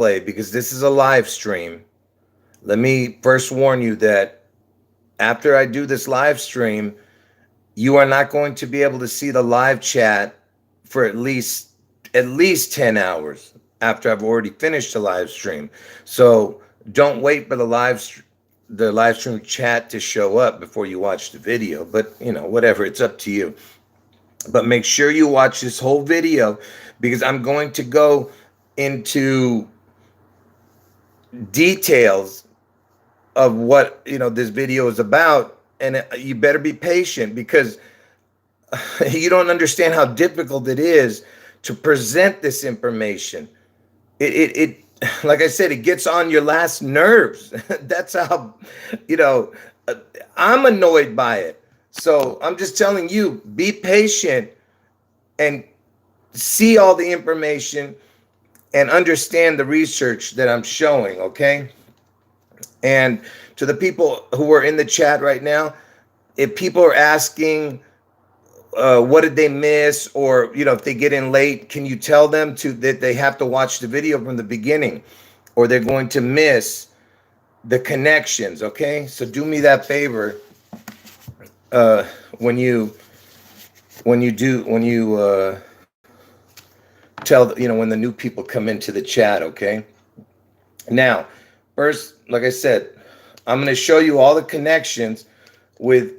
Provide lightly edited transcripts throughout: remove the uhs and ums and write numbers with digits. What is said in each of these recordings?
play because this is a live stream. Let me first warn you that after I do this live stream, you are not going to be able to see the live chat for at least 10 hours after I've already finished the live stream. So don't wait for the live stream chat to show up before you watch the video. But you know, whatever, it's up to you. But make sure you watch this whole video because I'm going to go into details of what this video is about, and you better be patient because you don't understand how difficult it is to present this information. It like I said, it gets on your last nerves. That's how I'm annoyed by it. So I'm just telling you, be patient and see all the information and understand the research that I'm showing, okay? And to the people who are in the chat right now, if people are asking what did they miss, or if they get in late, can you tell them that they have to watch the video from the beginning or they're going to miss the connections, okay? So do me that favor when you tell when the new people come into the chat, okay? Now, first, like I said, I'm going to show you all the connections with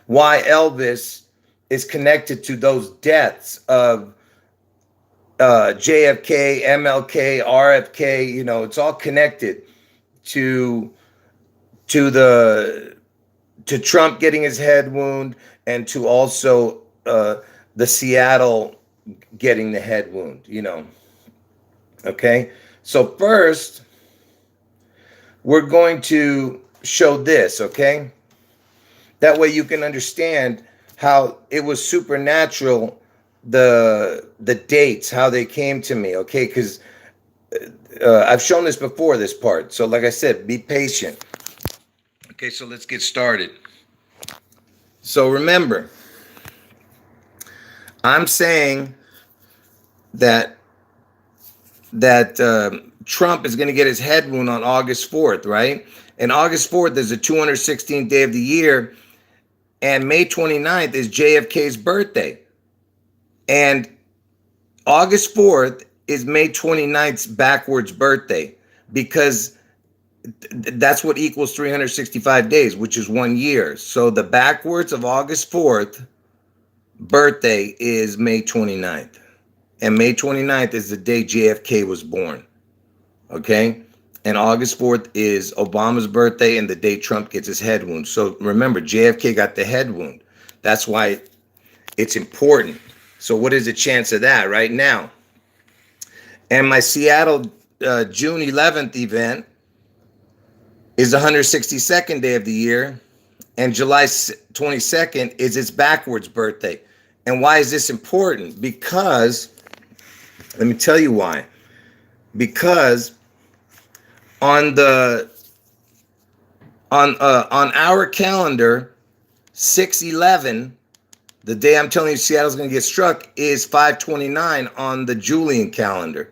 why Elvis is connected to those deaths of JFK, MLK, RFK. It's all connected to Trump getting his head wound, and to also the Seattle getting the head wound, Okay, so first we're going to show this, okay? That way you can understand how it was supernatural, the dates, how they came to me, okay? Because I've shown this before, this part. So like I said, be patient. Okay, so let's get started. So remember, I'm saying that Trump is going to get his head wound on August 4th, right? And August 4th is the 216th day of the year, and May 29th is JFK's birthday. And August 4th is May 29th's backwards birthday, because that's what equals 365 days, which is 1 year. So the backwards of August 4th birthday is May 29th. And May 29th is the day JFK was born. Okay? And August 4th is Obama's birthday and the day Trump gets his head wound. So remember, JFK got the head wound. That's why it's important. So what is the chance of that right now? And my Seattle June 11th event is the 162nd day of the year, and July 22nd is its backwards birthday. And why is this important? Because, let me tell you why. Because on our calendar, 6/11, the day I'm telling you Seattle's going to get struck, is 5/29 on the Julian calendar,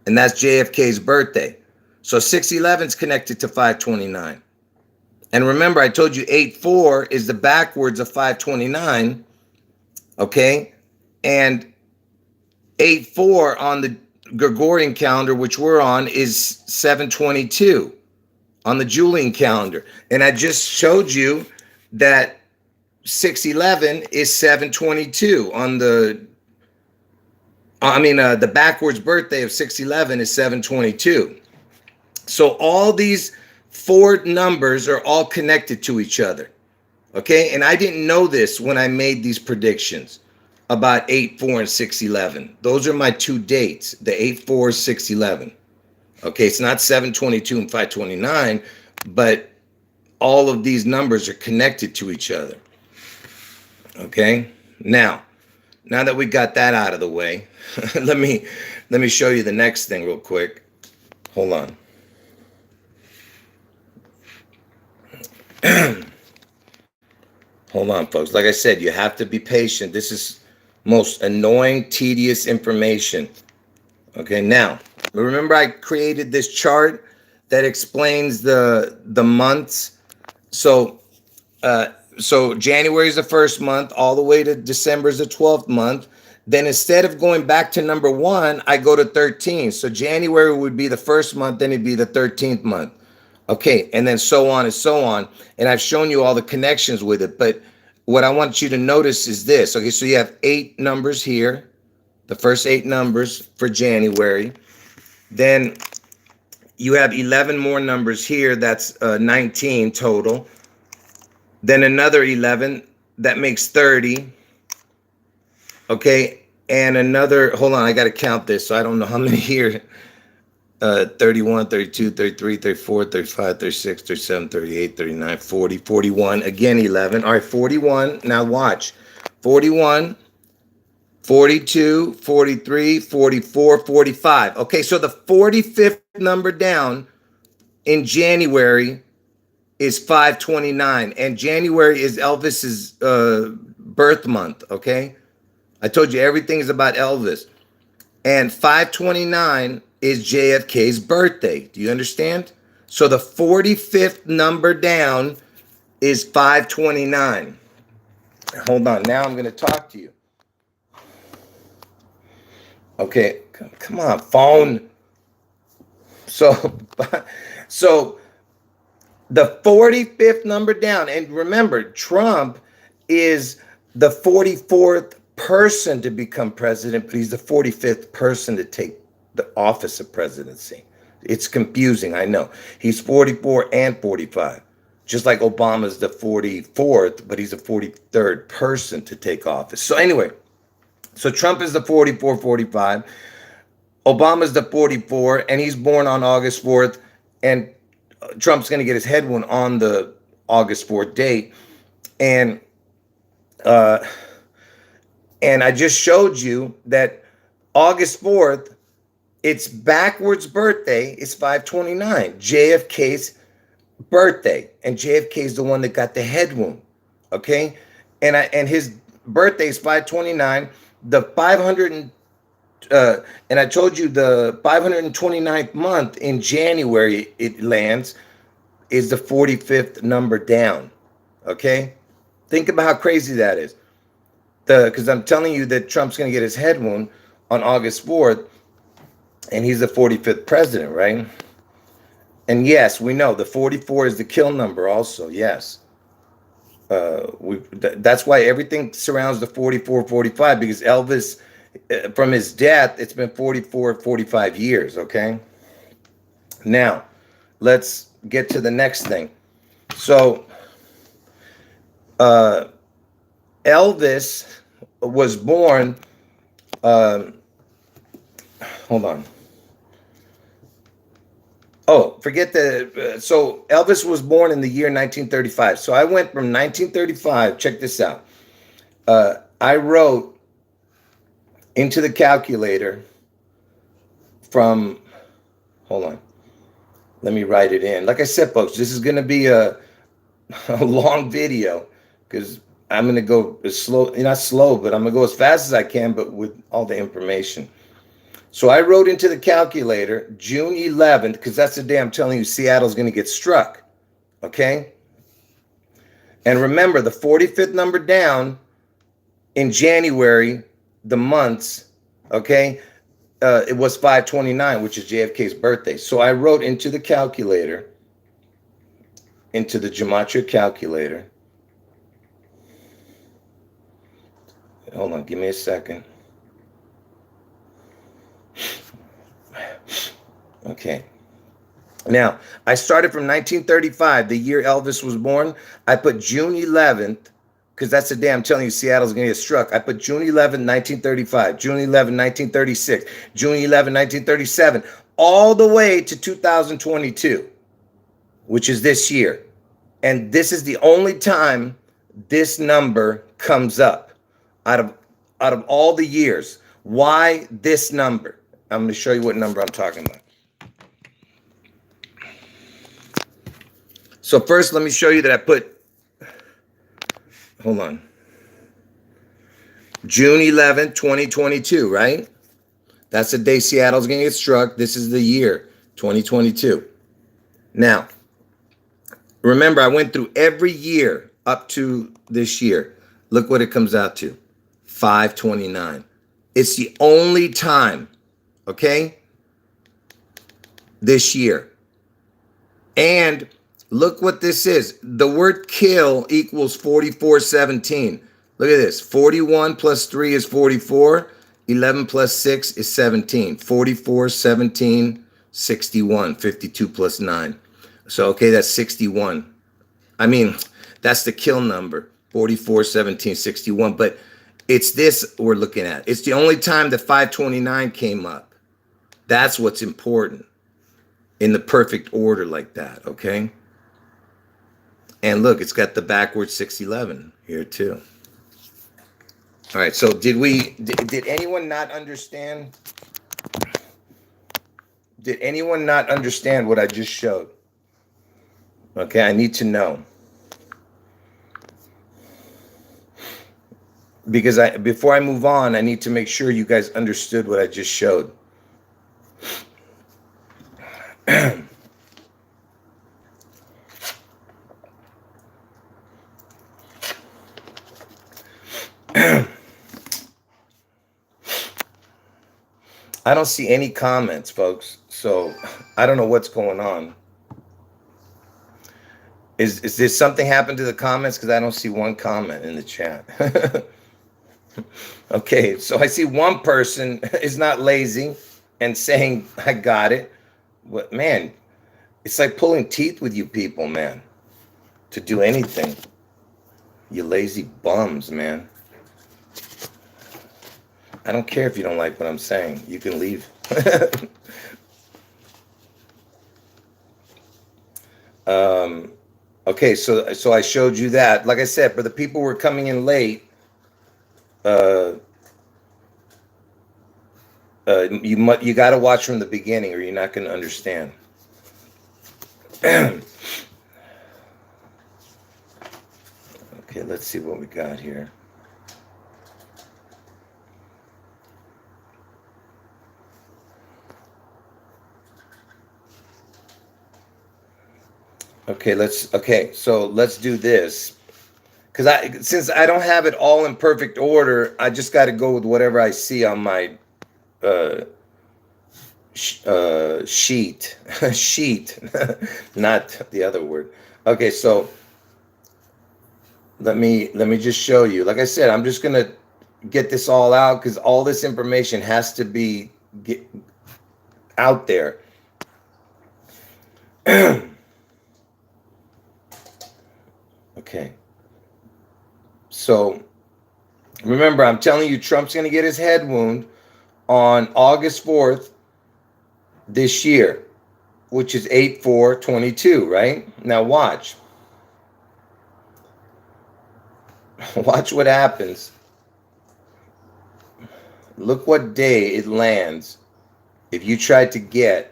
and that's JFK's birthday. So 6/11 is connected to 5/29. And remember, I told you 8/4 is the backwards of 5/29, okay? And 8/4 on the Gregorian calendar, which we're on, is 7/22 on the Julian calendar. And I just showed you that 6/11 is 7/22 on the backwards birthday of 6/11 is 7/22. So all these four numbers are all connected to each other. Okay? And I didn't know this when I made these predictions about 8/4 and 6/11. Those are my two dates, the 8/4, 6/11. Okay, it's not 7/22 and 5/29, but all of these numbers are connected to each other. Okay? Now that we got that out of the way, let me show you the next thing real quick. Hold on. Hold on, folks. Like I said, you have to be patient. This is most annoying, tedious information. Okay, now, Remember I created this chart that explains the months. So so January is the first month, all the way to December is the 12th month. Then instead of going back to number 1, I go to 13. So January would be the first month, then it'd be the 13th month. Okay, and then so on and so on. And I've shown you all the connections with it. But what I want you to notice is this. Okay, so you have 8 numbers here, the first 8 numbers for January. Then you have 11 more numbers here. That's 19 total. Then another 11, that makes 30. Okay, and another, hold on, I got to count this, so I don't know how many here. 31, 32, 33, 34, 35, 36, 37, 38, 39, 40, 41. Again, 11. All right, 41. Now watch. 41, 42, 43, 44, 45. Okay, so the 45th number down in January is 529. And January is Elvis's birth month, okay? I told you everything is about Elvis. And 529 is JFK's birthday. Do you understand? So the 45th number down is 529. Hold on. Now I'm going to talk to you. Okay. Come on, phone. So the 45th number down. And remember, Trump is the 44th person to become president, but he's the 45th person to take the office of presidency. It's confusing, I know. He's 44 and 45. Just like Obama's the 44th, but he's the 43rd person to take office. So anyway, so Trump is the 44, 45. Obama's the 44, and he's born on August 4th, and Trump's going to get his head wound on the August 4th date. And I just showed you that August 4th, it's backwards birthday. It's 529, JFK's birthday. And JFK is the one that got the head wound, okay? And his birthday is 529. The 500, and I told you the 529th month in January it lands is the 45th number down, okay? Think about how crazy that is. Because I'm telling you that Trump's going to get his head wound on August 4th, and he's the 45th president, right? And yes, we know the 44 is the kill number also, yes. That's why everything surrounds the 44, 45, because Elvis, from his death, it's been 44, 45 years, okay? Now, let's get to the next thing. So, Elvis was born, hold on. Oh, forget the, so Elvis was born in the year 1935. So I went from 1935, check this out. I wrote into the calculator from, hold on, let me write it in. Like I said, folks, this is going to be a long video because I'm going to go as slow, not slow, but I'm going to go as fast as I can, but with all the information. So I wrote into the calculator June 11th, because that's the day I'm telling you Seattle's going to get struck, okay? And remember, the 45th number down in January, the months, okay, it was 529, which is JFK's birthday. So I wrote into the calculator, into the Gematria calculator. Hold on, give me a second. Okay. Now, I started from 1935, the year Elvis was born. I put June 11th, because that's the day I'm telling you Seattle's going to get struck. I put June 11th, 1935, June 11th, 1936, June 11th, 1937, all the way to 2022, which is this year. And this is the only time this number comes up out of all the years. Why this number? I'm going to show you what number I'm talking about. So first, let me show you that I put, hold on, June 11, 2022, right? That's the day Seattle's going to get struck. This is the year, 2022. Now, remember, I went through every year up to this year. Look what it comes out to, 529. It's the only time, okay, this year. And look what this is. The word kill equals 4417. Look at this. 41 plus 3 is 44. 11 plus 6 is 17. 44, 17, 61. 52 plus 9. So, okay, that's 61. I mean, that's the kill number. 44, 17, 61. But it's this we're looking at. It's the only time the 529 came up. That's what's important in the perfect order like that, okay? And look, it's got the backwards 611 here too. All right, so did anyone not understand? Did anyone not understand what I just showed? Okay, I need to know. Because before I move on, I need to make sure you guys understood what I just showed. I don't see any comments, folks, so I don't know what's going on. Is there something happened to the comments? Because I don't see one comment in the chat. Okay, so I see one person is not lazy and saying, I got it. But man, it's like pulling teeth with you people, man, to do anything. You lazy bums, man. I don't care if you don't like what I'm saying. You can leave. Okay, so I showed you that. Like I said, for the people who are coming in late, you got to watch from the beginning, or you're not going to understand. Okay, let's see what we got here. So let's do this, because since I don't have it all in perfect order, I just got to go with whatever I see on my sheet, not the other word. Okay, so let me just show you. Like I said, I'm just gonna get this all out because all this information has to be out there. Okay. So remember, I'm telling you, Trump's going to get his head wound on August 4th this year, which is 8/4/22, right? Now watch. Watch what happens. Look what day it lands if you tried to get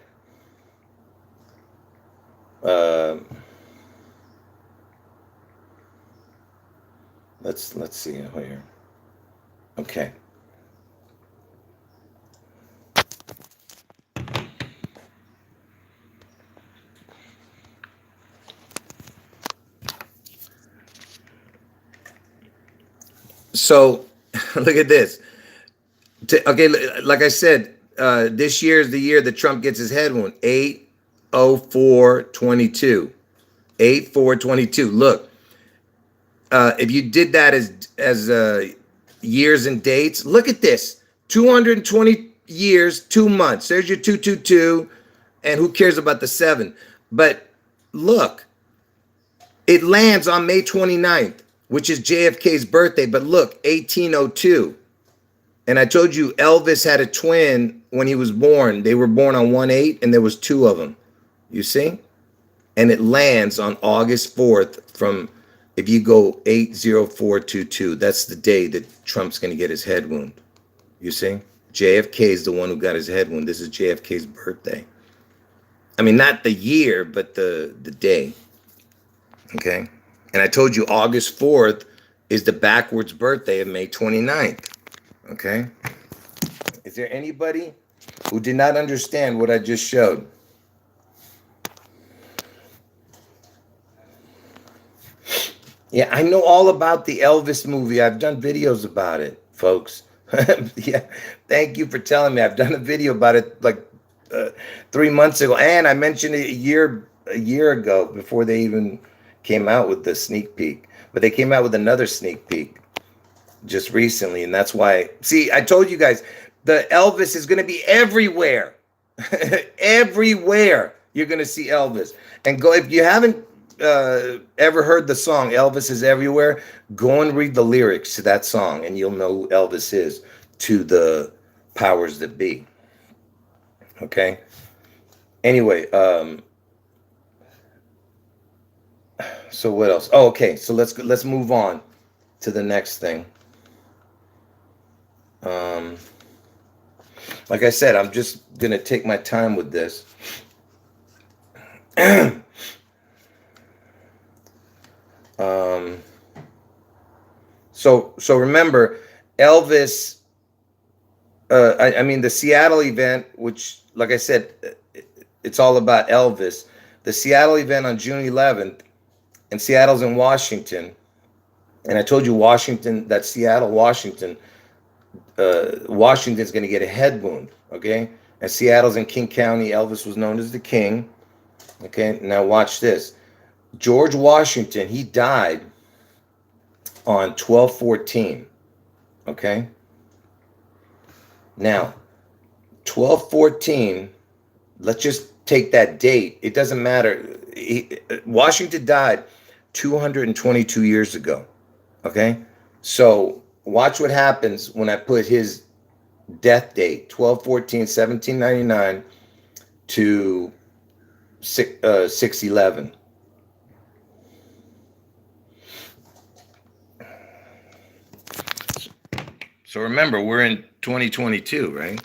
let's see here. Okay. So look at this. Okay, like I said, this year is the year that Trump gets his head wound. 8/04/22. 8/4/22. Look, if you did that as years and dates, look at this. 220 years, 2 months. There's your 222, and who cares about the 7? But look, it lands on May 29th, which is JFK's birthday. But look, 1802. And I told you Elvis had a twin when he was born. They were born on 1/8, and there was 2 of them. You see? And it lands on August 4th from, if you go 8/04/22, that's the day that Trump's going to get his head wound. You see? JFK is the one who got his head wound. This is JFK's birthday. I mean, not the year, but the day. Okay? And I told you August 4th is the backwards birthday of May 29th. Okay? Is there anybody who did not understand what I just showed. Yeah, I know all about the Elvis movie. I've done videos about it, folks. Yeah, thank you for telling me. I've done a video about it like 3 months ago, and I mentioned it a year ago before they even came out with the sneak peek. But they came out with another sneak peek just recently, and that's why. See, I told you guys, the Elvis is going to be everywhere. Everywhere you're going to see Elvis. And go, if you haven't ever heard the song Elvis is Everywhere, go and read the lyrics to that song, and you'll know who Elvis is to the powers that be. Okay. Anyway, so what else? Oh, okay. So let's move on to the next thing. Like I said, I'm just gonna take my time with this. So remember, Elvis. I mean the Seattle event, which, like I said, it's all about Elvis. The Seattle event on June 11th, and Seattle's in Washington. And I told you Washington, that Seattle, Washington, Washington's going to get a head wound, okay? And Seattle's in King County. Elvis was known as the King, okay? Now watch this. George Washington, he died on 12/14, okay? Now, 12/14, let's just take that date. It doesn't matter. Washington died 222 years ago, okay? So watch what happens when I put his death date, 12/14/1799 to 6/11. So remember, we're in 2022, right?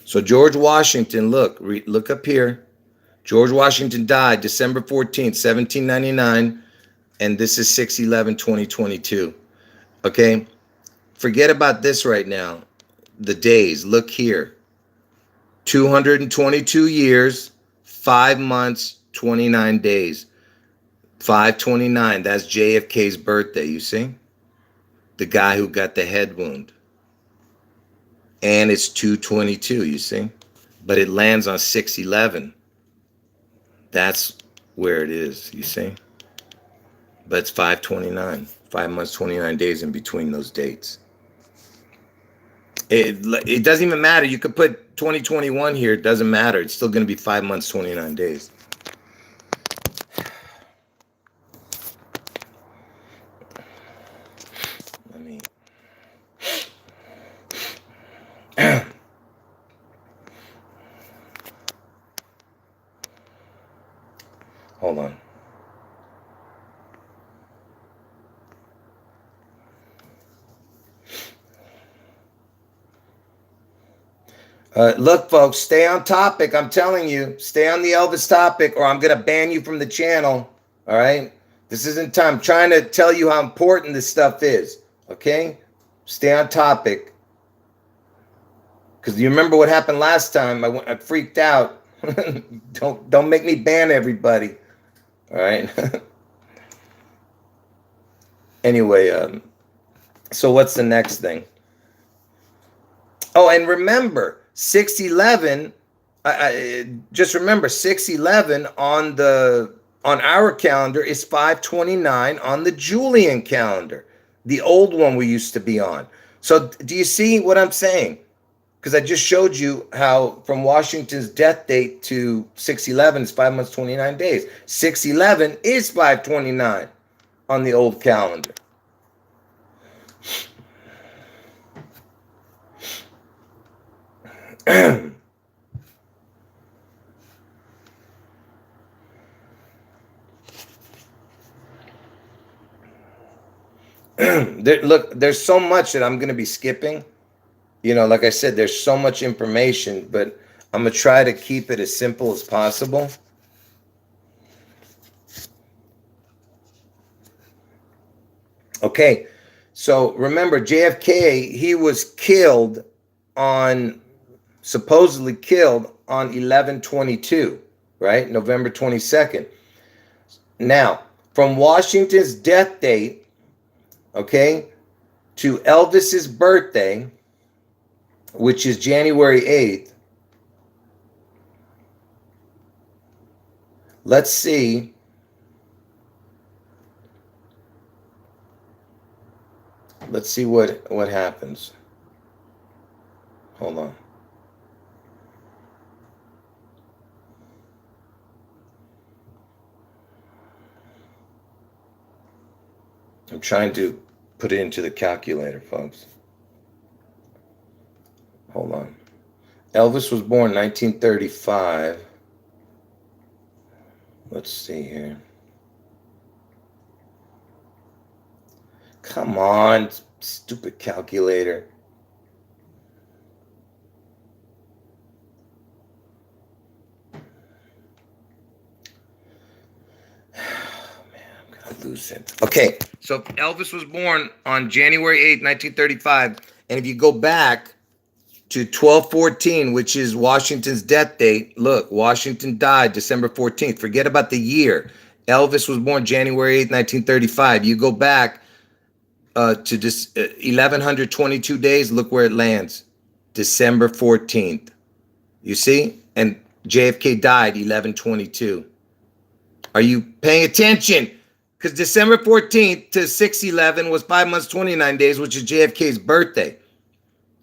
So George Washington, look up here. George Washington died December 14th, 1799, and this is 6/11/2022. Okay? Forget about this right now. The days, look here. 222 years, 5 months, 29 days. 5/29, that's JFK's birthday, you see? The guy who got the head wound. And it's 222, you see? But it lands on 6/11. That's where it is, you see? But it's 5/29. 5 months, 29 days in between those dates. It doesn't even matter. You could put 2021 here. It doesn't matter. It's still going to be 5 months, 29 days. Let me... Hold on. Look, folks, stay on topic. I'm telling you, stay on the Elvis topic, or I'm going to ban you from the channel. All right? This isn't time. I'm trying to tell you how important this stuff is. Okay? Stay on topic. Because you remember what happened last time? I freaked out. Don't make me ban everybody. All right? Anyway, so what's the next thing? Oh, and remember, 6/11. Just remember, 6/11 on our calendar is 5/29 on the Julian calendar, the old one we used to be on. So, do you see what I'm saying? Because I just showed you how from Washington's death date to 6/11 is 5 months, 29 days. 6/11 is 5/29 on the old calendar. Look, there's so much that I'm going to be skipping. You know, like I said, there's so much information, but I'm going to try to keep it as simple as possible. Okay, so remember, JFK, he was killed on, supposedly killed on 11/22, right? November 22nd. Now, from Washington's death date, okay, to Elvis's birthday, which is January 8th, let's see. Let's see what happens. Hold on. I'm trying to put it into the calculator, folks. Hold on. Elvis was born 1935. Let's see here. Come on, stupid calculator. Lose it. Okay, so Elvis was born on January 8th, 1935, and if you go back to 12/14, which is Washington's death date, look, Washington died December 14th. Forget about the year. Elvis was born January 8th, 1935. You go back to this 1122 days, look where it lands. December 14th. You see? And JFK died 11/22. Are you paying attention? Because December 14th to 6/11 was 5 months, 29 days, which is JFK's birthday.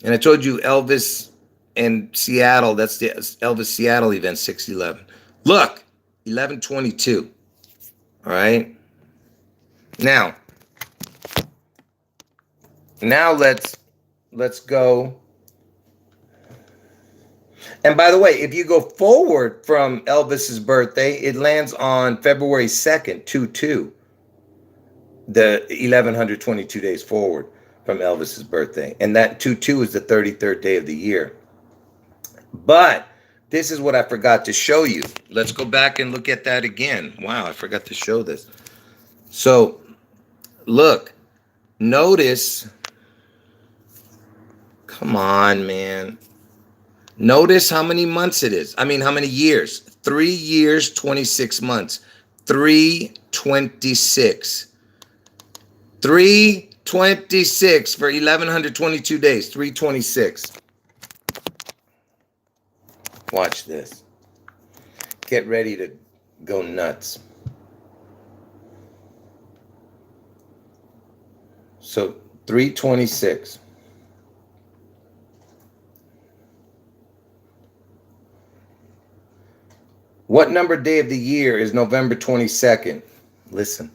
And I told you Elvis and Seattle, that's the Elvis Seattle event, 6/11. Look, 11/22. All right. Now let's go. And by the way, if you go forward from Elvis's birthday, it lands on February 2nd, 2/2. The 1122 days forward from Elvis's birthday. And that 2/2 is the 33rd day of the year. But this is what I forgot to show you. Let's go back and look at that again. Wow, I forgot to show this. So, look, notice. Come on, man. Notice how many months it is. I mean, how many years? 3 years, 26 months. 326. 326 for 1122 days. 326. Watch this. Get ready to go nuts. So 326. What number day of the year is November 22nd? Listen.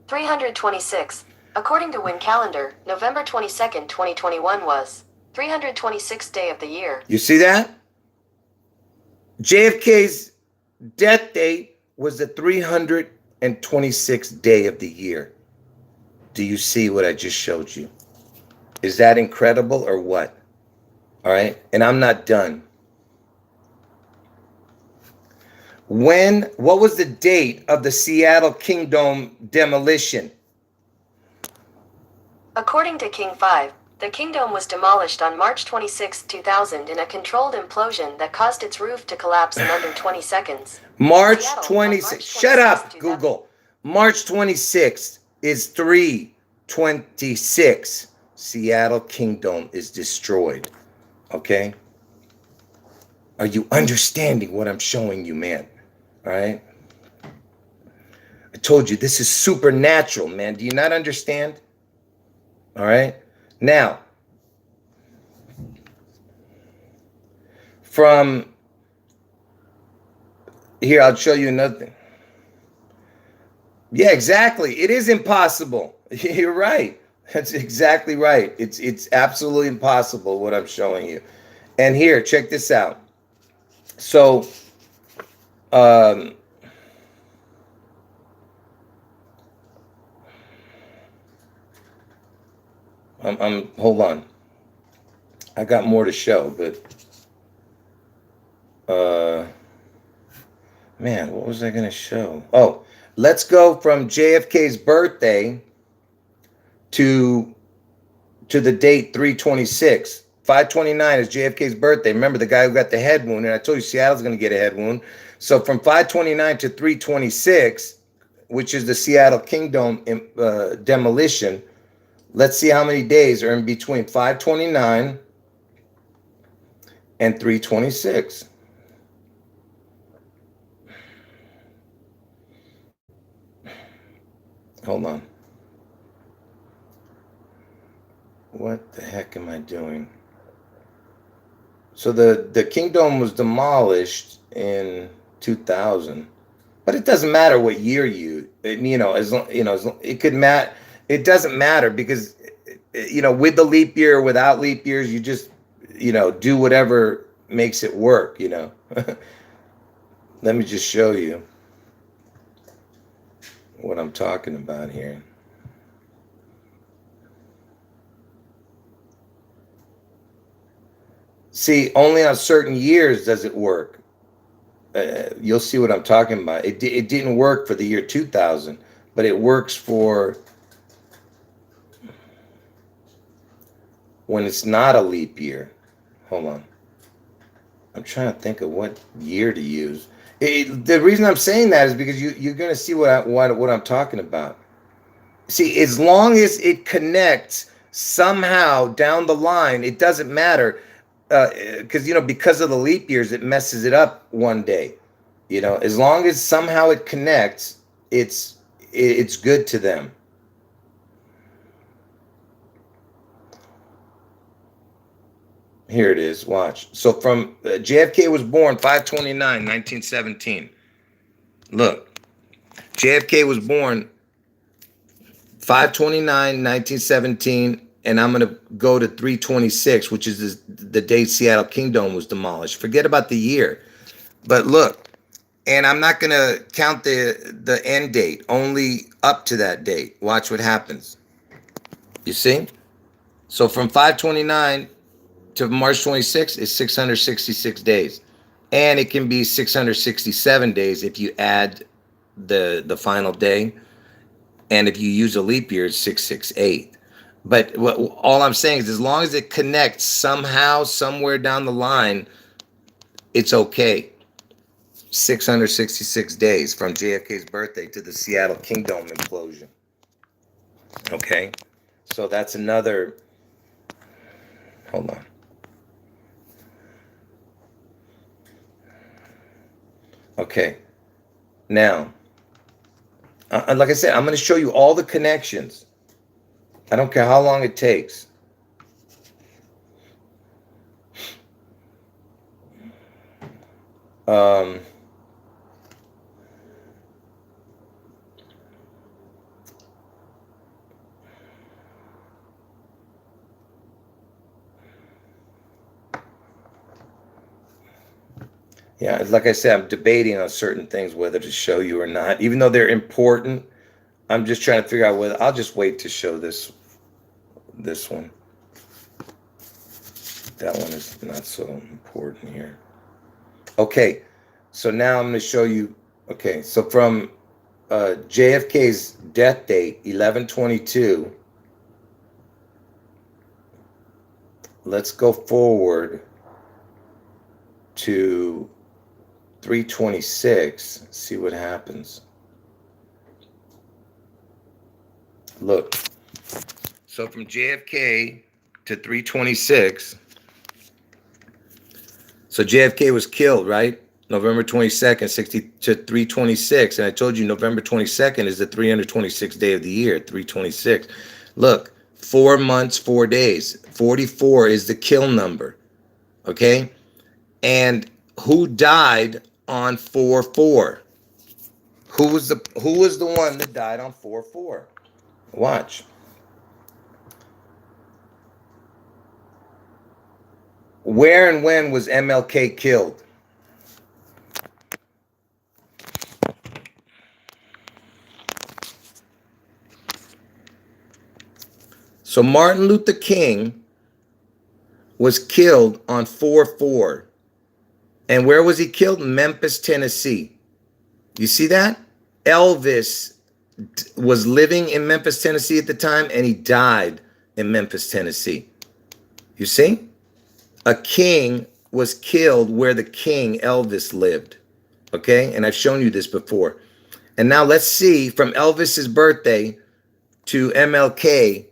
326. According to Win Calendar, November 22nd, 2021 was 326th day of the year. You see that? JFK's death date was the 326th day of the year. Do you see what I just showed you? Is that incredible or what? All right. And I'm not done. What was the date of the Seattle Kingdome demolition? According to King 5, the Kingdome was demolished on March 26, 2000 in a controlled implosion that caused its roof to collapse in under 20 seconds. March Seattle, 26th. March Shut up, 26th, Google. March 26th is 3/26. Seattle Kingdome is destroyed. Okay? Are you understanding what I'm showing you, man? All right? I told you, this is supernatural, man. Do you not understand? All right? Now, from here, I'll show you another thing. Yeah, exactly. It is impossible. You're right. That's exactly right. It's absolutely impossible what I'm showing you. And here, check this out. So, I'm hold on. I got more to show, but man, what was I going to show? Oh, let's go from JFK's birthday to to the date 326. 529 is JFK's birthday. Remember the guy who got the head wound, and I told you Seattle's going to get a head wound. So from 529 to 326, which is the Seattle Kingdome demolition, let's see how many days are in between 529 and 326. Hold on. What the heck am I doing? So the Kingdome was demolished in 2000, but it doesn't matter what year it could matter. It doesn't matter because with the leap year or without leap years, you just do whatever makes it work. Let me just show you what I'm talking about here. See, only on certain years does it work. You'll see what I'm talking about. It didn't work for the year 2000, but it works for when it's not a leap year. Hold on. I'm trying to think of what year to use. The reason I'm saying that is because you're going to see what I'm talking about. See, as long as it connects somehow down the line, it doesn't matter. Because because of the leap years, it messes it up one day. As long as somehow it connects, it's good to them. Here it is. Watch. So from JFK was born 529, 1917. Look, JFK was born 529, 1917. And I'm going to go to 326, which is the day Seattle Kingdome was demolished. Forget about the year. But look, and I'm not going to count the end date, only up to that date. Watch what happens. You see? So from 529 to March 26 is 666 days. And it can be 667 days if you add the final day. And if you use a leap year, it's 668. But all I'm saying is as long as it connects somehow, somewhere down the line, it's okay. 666 days from JFK's birthday to the Seattle Kingdome implosion. Okay? So that's another... Hold on. Okay. Now, like I said, I'm going to show you all the connections. I don't care how long it takes. Yeah, like I said, I'm debating on certain things whether to show you or not, even though they're important. I'm just trying to figure out whether I'll just wait to show this one. That one is not so important here. Okay, so now I'm going to show you. Okay, so from JFK's death date, 11/22, let's go forward to 326. See what happens. Look, so from JFK to 326, so JFK was killed, right? November 22nd, 60 to 326. And I told you November 22nd is the 326th day of the year, 326. Look, 4 months, 4 days. 44 is the kill number, okay? And who died on 4/4? Who was the one that died on 4/4? Watch. Where and when was MLK killed? So Martin Luther King was killed on 4/4. And where was he killed? Memphis, Tennessee. You see that? Elvis was living in Memphis, Tennessee at the time, and he died in Memphis, Tennessee. You see? A king was killed where the king Elvis lived. Okay? And I've shown you this before. And now let's see from Elvis's birthday to MLK.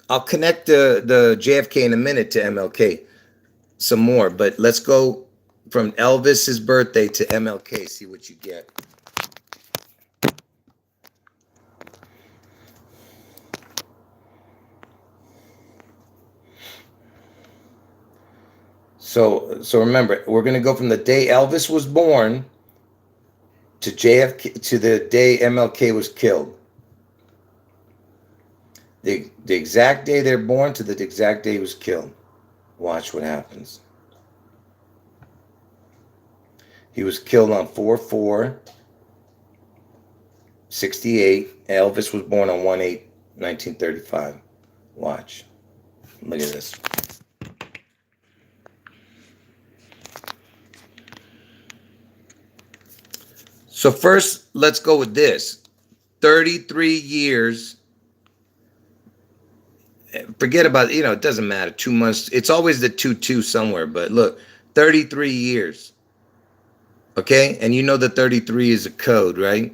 I'll connect the JFK in a minute to MLK some more, but let's go from Elvis's birthday to MLK, see what you get. So remember, we're going to go from the day Elvis was born to JFK to the day MLK was killed. The exact day they're born to the exact day he was killed. Watch what happens. He was killed on 4/4/68. Elvis was born on 1/8/1935. Watch. Look at this. So first, let's go with this. 33 years. Forget about, it doesn't matter. 2 months. It's always the 2 somewhere. But look, 33 years. Okay? And the 33 is a code, right?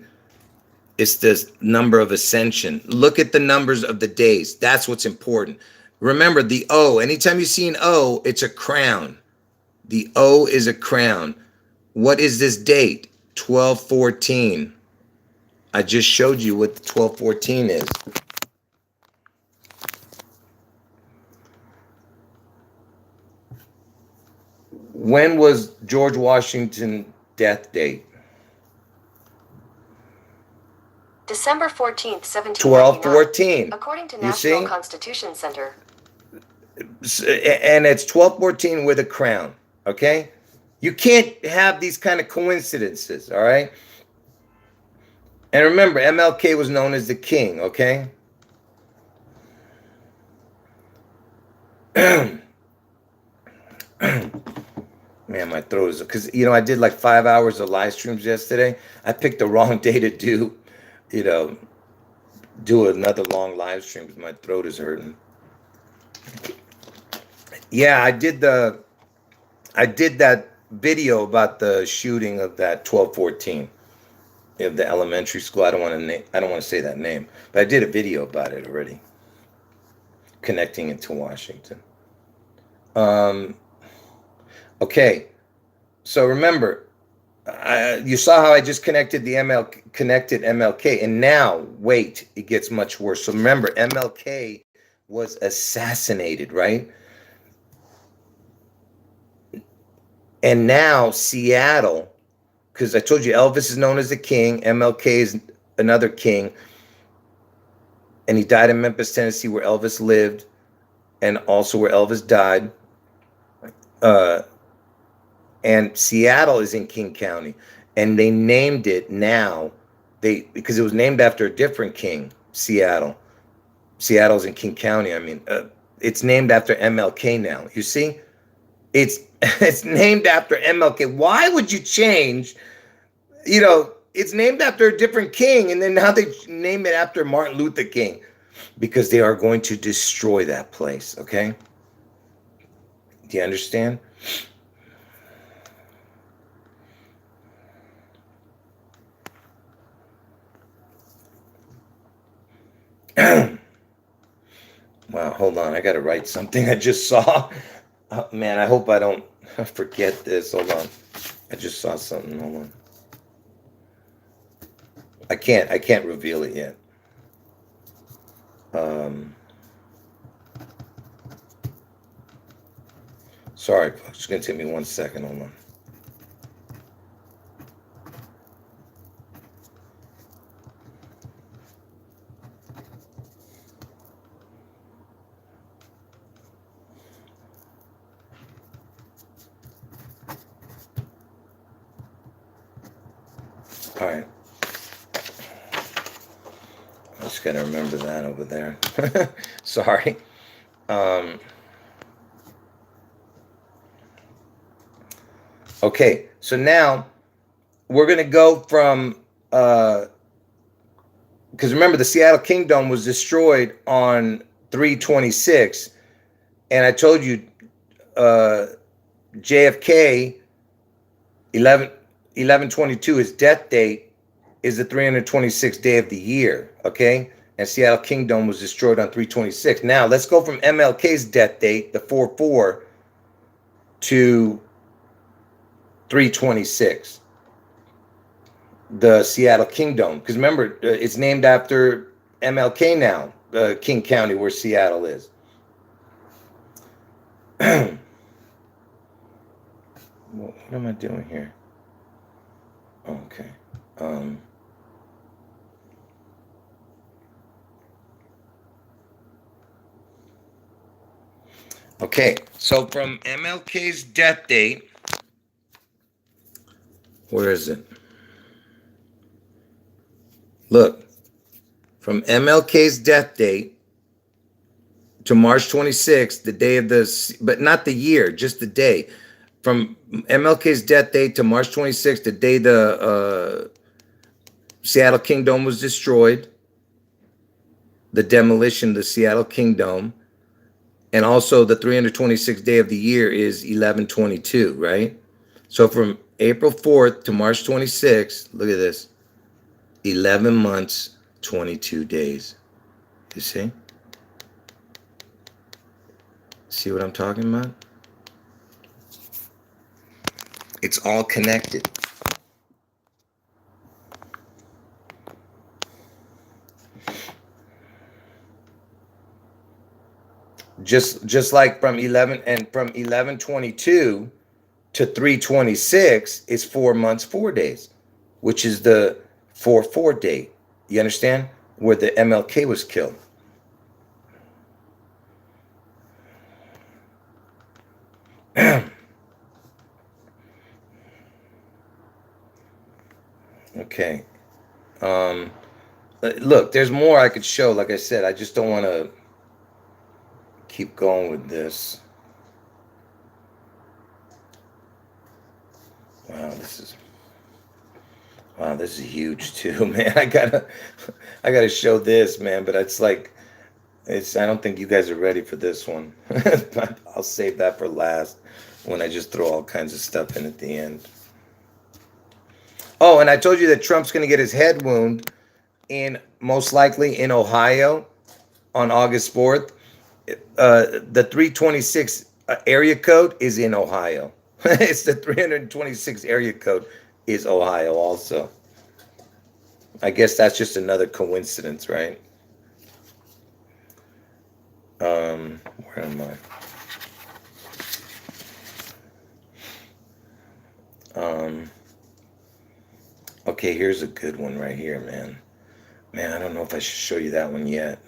It's the number of ascension. Look at the numbers of the days. That's what's important. Remember the O. Anytime you see an O, it's a crown. The O is a crown. What is this date? 12/14. I just showed you what 12/14 is. When was George Washington's death date? December 14th, 1799. 12/14. According to National Constitution Center. And it's 12/14 with a crown, okay? You can't have these kind of coincidences, all right? And remember, MLK was known as the king, okay? Man, my throat is... Because, I did like 5 hours of live streams yesterday. I picked the wrong day to do another long live stream because my throat is hurting. Yeah, I did that video about the shooting of that 12/14 of the elementary school. I don't want to say that name, but I did a video about it already, connecting it to Washington. Okay, so remember, you saw how I just connected MLK, and now wait, it gets much worse. So remember, MLK was assassinated, right? And now Seattle, because I told you Elvis is known as the king, MLK is another king, and he died in Memphis, Tennessee, where Elvis lived, and also where Elvis died. And Seattle is in King County, and they named it now, because it was named after a different king, Seattle. Seattle's in King County. I mean, it's named after MLK now. You see? It's named after MLK. Why would you change? It's named after a different king, and then now they name it after Martin Luther King, because they are going to destroy that place. Okay? Do you understand? Wow, hold on. I got to write something I just saw. Oh, man, I hope I don't forget this. Hold on. I just saw something. Hold on. I can't reveal it yet. Sorry, folks. It's going to take me 1 second. Hold on. All right. I just got to remember that over there. Sorry. Okay, so now we're going to go from, because remember, the Seattle Kingdome was destroyed on 326. And I told you JFK 11/22, his death date, is the 326th day of the year, okay? And Seattle Kingdome was destroyed on 326. Now, let's go from MLK's death date, the 4/4, to 326, the Seattle Kingdome. Because remember, it's named after MLK now, King County, where Seattle is. What am I doing here? Okay. Okay, so from MLK's death date, where is it? Look, from MLK's death date to March 26th, the day of the, but not the year, just the day. From MLK's death date to March 26th, the day the Seattle Kingdome was destroyed, the demolition of the Seattle Kingdome, and also the 326th day of the year is 11/22, right? So from April 4th to March 26th, look at this, 11 months, 22 days. You see? See what I'm talking about? It's all connected. Just like from 11/22 to 3/26 is 4 months, 4 days, which is the 4/4 date. You understand? Where the MLK was killed. Okay. Look, there's more I could show. Like I said, I just don't want to keep going with this. Wow, this is huge too, man. I gotta show this, man. But it's like, I don't think you guys are ready for this one. I'll save that for last, when I just throw all kinds of stuff in at the end. Oh, and I told you that Trump's going to get his head wound most likely in Ohio on August 4th. The 326 area code is in Ohio. It's the 326 area code is Ohio also. I guess that's just another coincidence, right? Where am I? Okay, here's a good one right here, man. Man, I don't know if I should show you that one yet.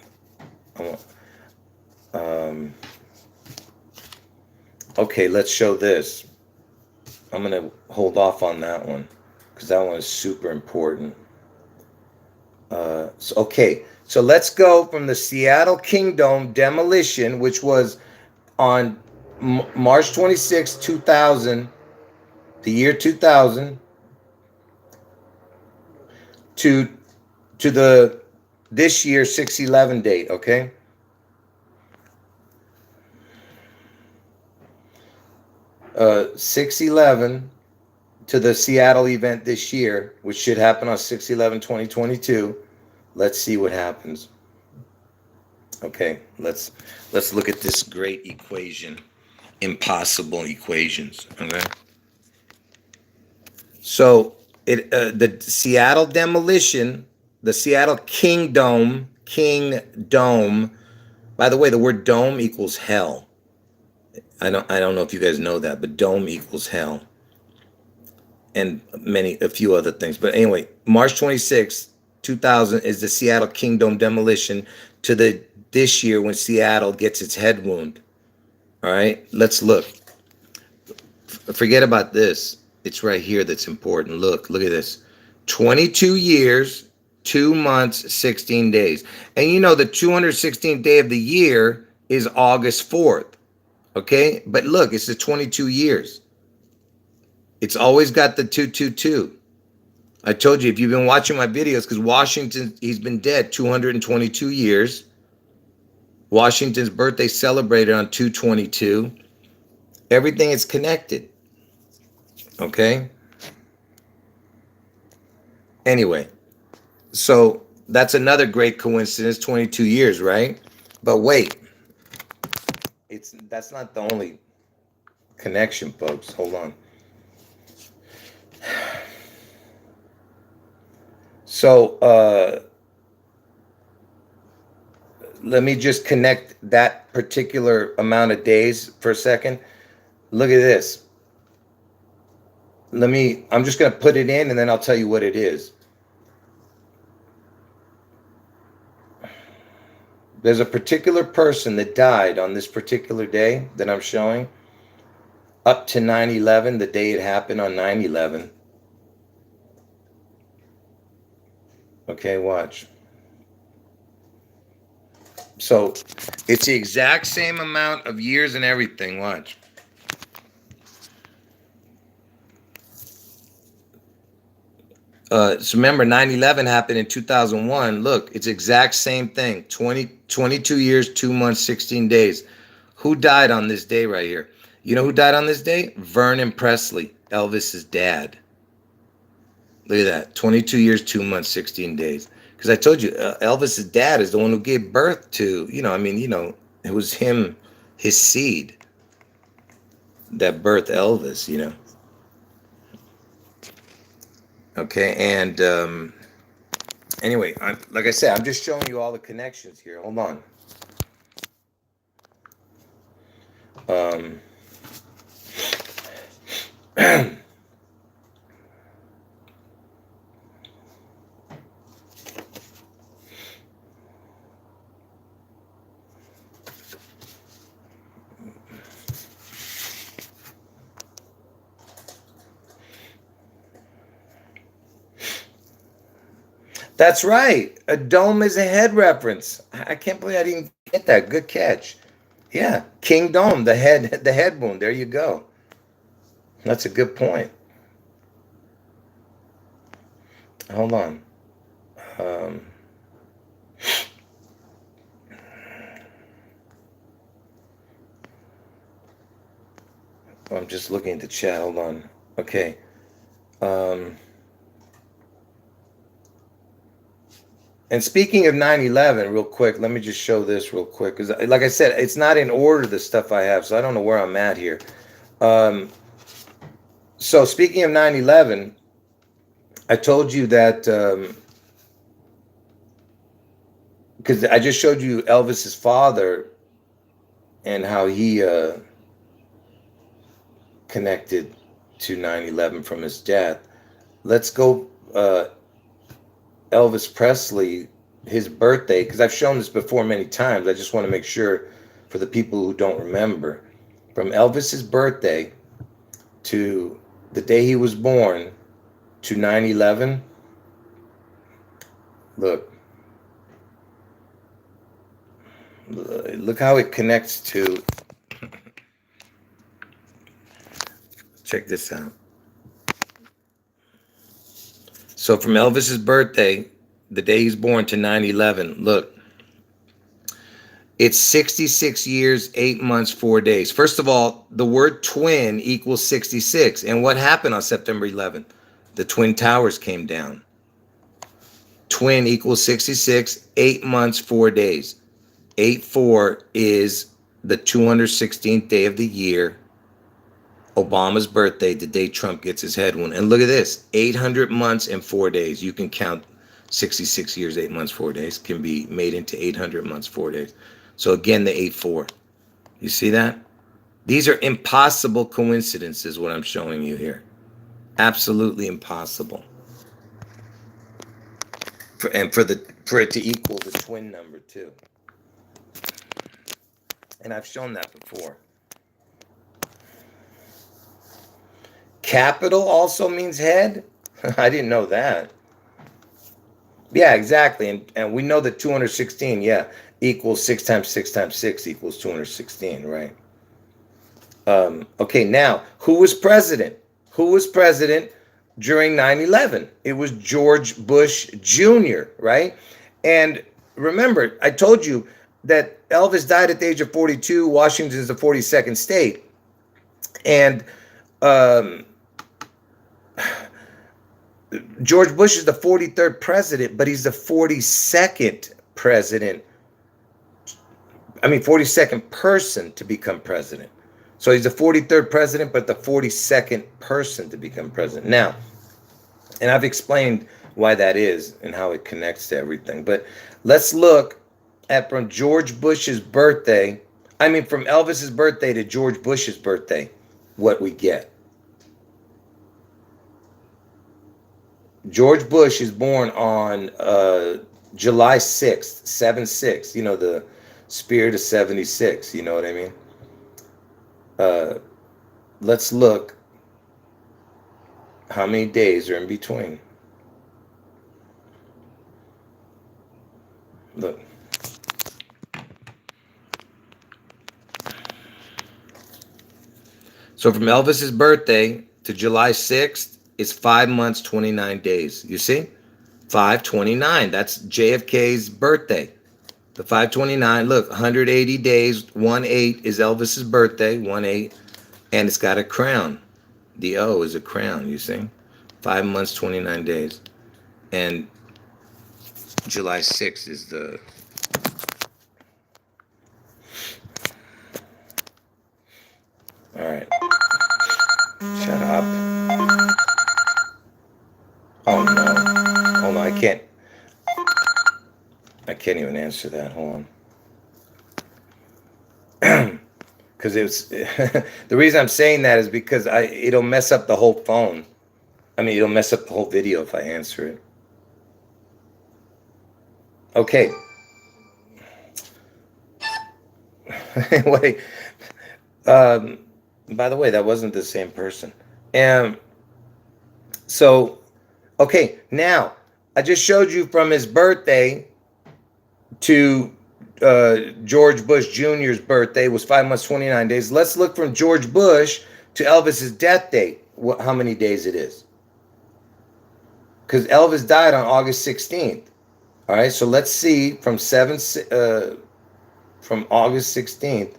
Okay, let's show this. I'm going to hold off on that one because that one is super important. So let's go from the Seattle Kingdome demolition, which was on March 26, 2000, the year 2000, to this year 6/11 date, okay? Uh, 6/11 to the Seattle event this year, which should happen on 6/11/2022. Let's see what happens. Okay, let's look at this great equation, impossible equations. Okay, so the Seattle demolition, the Seattle Kingdome. By the way, the word dome equals hell. I don't know if you guys know that, but dome equals hell, and a few other things. But anyway, March 26, 2000 is the Seattle Kingdome demolition to this year when Seattle gets its head wound. All right, let's look. Forget about this. It's right here that's important. Look at this. 22 years, 2 months, 16 days. And you know the 216th day of the year is August 4th. Okay? But look, it's the 22 years. It's always got the 222. I told you, if you've been watching my videos, because Washington, he's been dead 222 years. Washington's birthday celebrated on 2/22. Everything is connected. Okay? Anyway, so that's another great coincidence, 22 years, right? But wait, that's not the only connection, folks. Hold on. So let me just connect that particular amount of days for a second. Look at this. I'm just going to put it in and then I'll tell you what it is. There's a particular person that died on this particular day that I'm showing, up to 9/11, the day it happened on 9/11. Okay, watch. So it's the exact same amount of years and everything. Watch. So remember, 9/11 happened in 2001. Look, it's exact same thing. 22 years, 2 months, 16 days. Who died on this day right here? You know who died on this day? Vernon Presley, Elvis's dad. Look at that. 22 years, 2 months, 16 days. Because I told you, Elvis's dad is the one who gave birth to, it was him, his seed that birthed Elvis, Okay, and anyway, like I said, I'm just showing you all the connections here. Hold on. That's right. A dome is a head reference. I can't believe I didn't get that. Good catch. Yeah, Kingdome, the head wound. There you go. That's a good point. Hold on. I'm just looking at the chat. Hold on. Okay. And speaking of 9/11, real quick, let me just show this real quick. Because like I said, it's not in order, the stuff I have, so I don't know where I'm at here. So speaking of 9/11, I told you that, because I just showed you Elvis's father and how he connected to 9/11 from his death. Let's go Elvis Presley, his birthday, because I've shown this before many times. I just want to make sure for the people who don't remember. From Elvis's birthday to the day he was born to 9/11, look how it connects to, check this out. So from Elvis's birthday, the day he's born, to 9/11, look, it's 66 years, 8 months, 4 days. First of all, the word twin equals 66. And what happened on September 11th? The Twin Towers came down. Twin equals 66, 8 months, 4 days. 8/4 is the 216th day of the year. Obama's birthday, the day Trump gets his head wound. And look at this, 800 months and 4 days. You can count 66 years, 8 months, 4 days can be made into 800 months, 4 days. So again, the 8/4. You see that? These are impossible coincidences, what I'm showing you here. Absolutely impossible. For it to equal the twin number too. And I've shown that before. Capital also means head? I didn't know that. Yeah, exactly. And we know that 216, yeah, equals 6 times 6 times 6 equals 216, right? Okay, now, who was president? Who was president during 9/11? It was George Bush Jr., right? And remember, I told you, that Elvis died at the age of 42. Washington is the 42nd state. And George Bush is the 43rd president, but he's the 42nd president. 42nd person to become president. So he's the 43rd president, but the 42nd person to become president. Now, and I've explained why that is and how it connects to everything. But let's look at from George Bush's birthday, from Elvis's birthday to George Bush's birthday, what we get. George Bush is born on July 6th, 7-6. You know, the spirit of 76. You know what I mean? Let's look how many days are in between. Look. So from Elvis's birthday to July 6th is 5 months, 29 days. You see? 529. That's JFK's birthday. The 529, look, 180 days, 1-8 is Elvis's birthday, 1-8, and it's got a crown. The O is a crown, you see? 5 months, 29 days. And July 6th is the... All right. Shut up. Oh, no. Oh, no, I can't even answer that. Hold on. Because it's the reason I'm saying that is because it'll mess up the whole phone. It'll mess up the whole video if I answer it. Okay. Wait. By the way, that wasn't the same person. So, okay, now I just showed you from his birthday to George Bush Jr.'s birthday was 5 months, 29 days. Let's look from George Bush to Elvis's death date, how many days it is. Because Elvis died on August 16th. All right, so let's see from August 16th.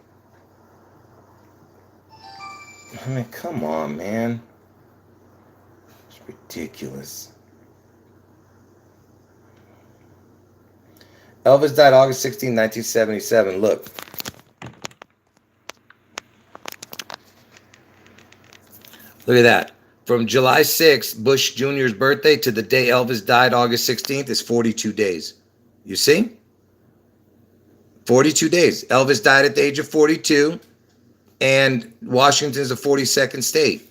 Come on, man. It's ridiculous. Elvis died August 16, 1977. Look. Look at that. From July 6th, Bush Jr.'s birthday, to the day Elvis died, August 16th, is 42 days. You see? 42 days. Elvis died at the age of 42, and Washington is the 42nd state.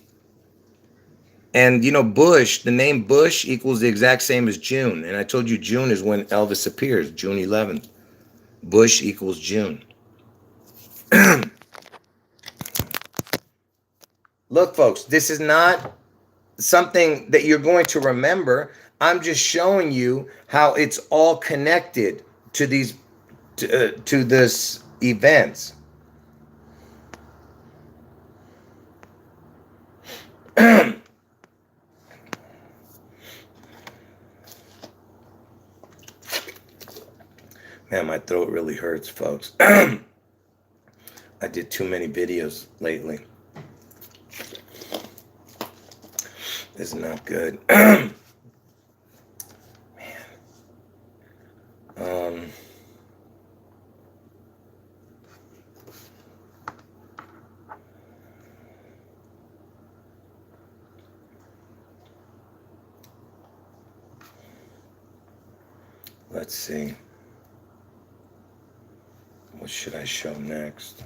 And, Bush, the name Bush equals the exact same as June. And I told you June is when Elvis appears, June 11th. Bush equals June. Look, folks, this is not something that you're going to remember. I'm just showing you how it's all connected to these, to this events. Man, my throat really hurts, folks. I did too many videos lately. This is not good. Man. Let's see. What should I show next?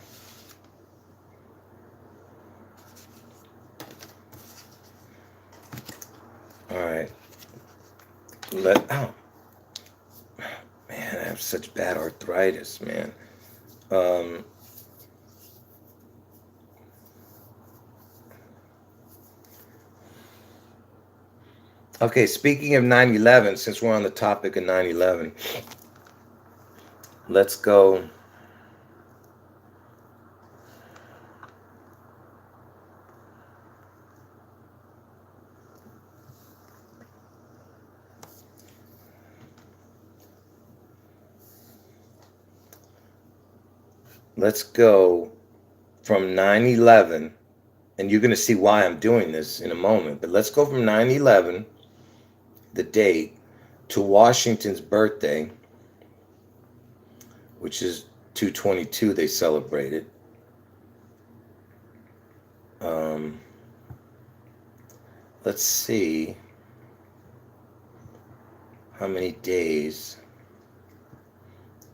All right. Oh. Man, I have such bad arthritis, man. Okay, speaking of 9/11, since we're on the topic of 9/11, let's go. let's go from 9/11, and you're going to see why I'm doing this in a moment, but let's go from 9/11, the date, to Washington's birthday, which is 2/22 they celebrated. Let's see how many days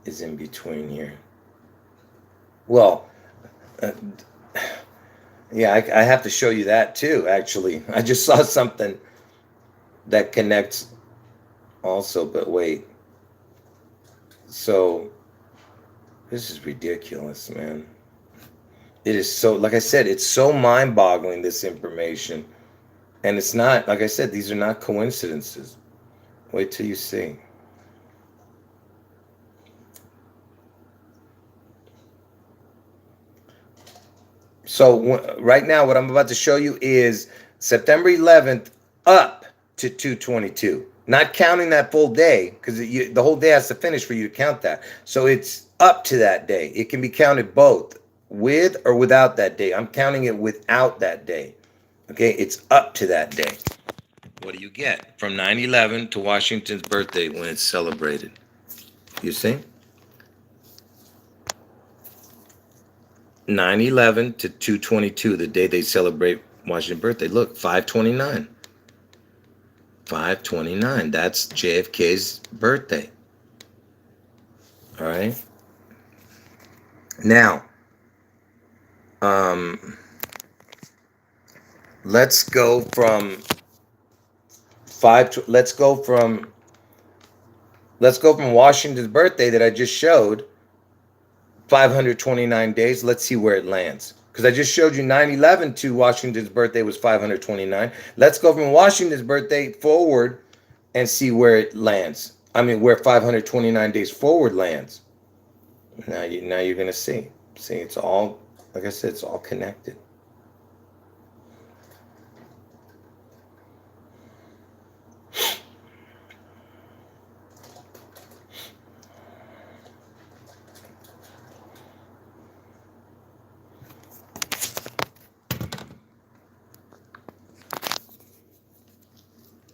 is in between here. Well, yeah, I have to show you that too, actually. I just saw something that connects also, but wait. So, this is ridiculous, man. It is so, like I said, it's so mind-boggling, this information. And it's not, like I said, these are not coincidences. Wait till you see. So right now, what I'm about to show you is September 11th up to 2/22. Not counting that full day, because the whole day has to finish for you to count that. So it's up to that day. It can be counted both with or without that day. I'm counting it without that day. Okay, it's up to that day. What do you get from 9/11 to Washington's birthday when it's celebrated? You see? 9/11 to 2/22, the day they celebrate Washington's birthday. Look, 5/29. 5/29. That's JFK's birthday. All right. Now, let's go from Washington's birthday that I just showed, 529 days. Let's see where it lands. Because I just showed you 9/11 to Washington's birthday was 529. Let's go from Washington's birthday forward and see where it lands. I mean, where 529 days forward lands. Now you're going to see. See, it's all, like I said, it's all connected.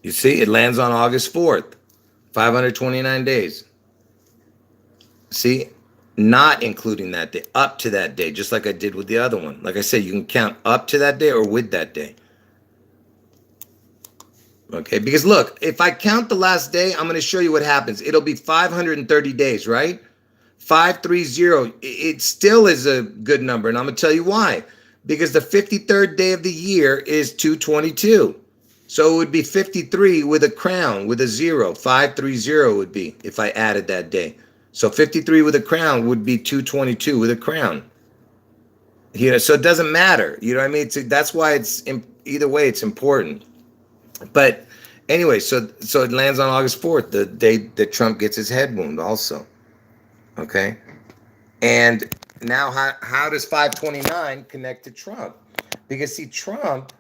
You see, it lands on August 4th, 529 days. See, not including that day, up to that day, just like I did with the other one. Like I said, you can count up to that day or with that day. Okay, because look, if I count the last day, I'm going to show you what happens. It'll be 530 days, right? 530. It still is a good number, and I'm going to tell you why. Because the 53rd day of the year is 2/22. So it would be 53 with a crown, with a 0. 530 would be if I added that day. So 53 with a crown would be 2/22 with a crown. You know, so it doesn't matter. You know what I mean? That's why it's, either way, it's important. But anyway, so it lands on August 4th, the day that Trump gets his head wound also. Okay? And now how does 529 connect to Trump? Because see, Trump,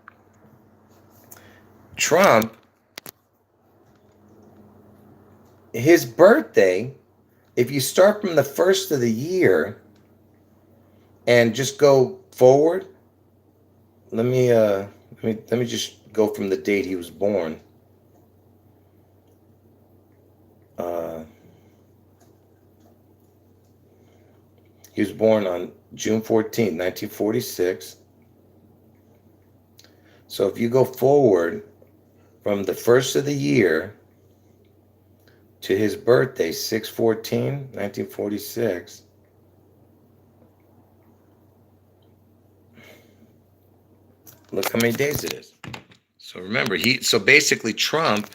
his birthday, if you start from the first of the year and just go forward, let me just go from the date he was born. He was born on June 14th, 1946. So if you go forward from the first of the year to his birthday, 6/14/1946, look how many days it is. So remember, so basically Trump,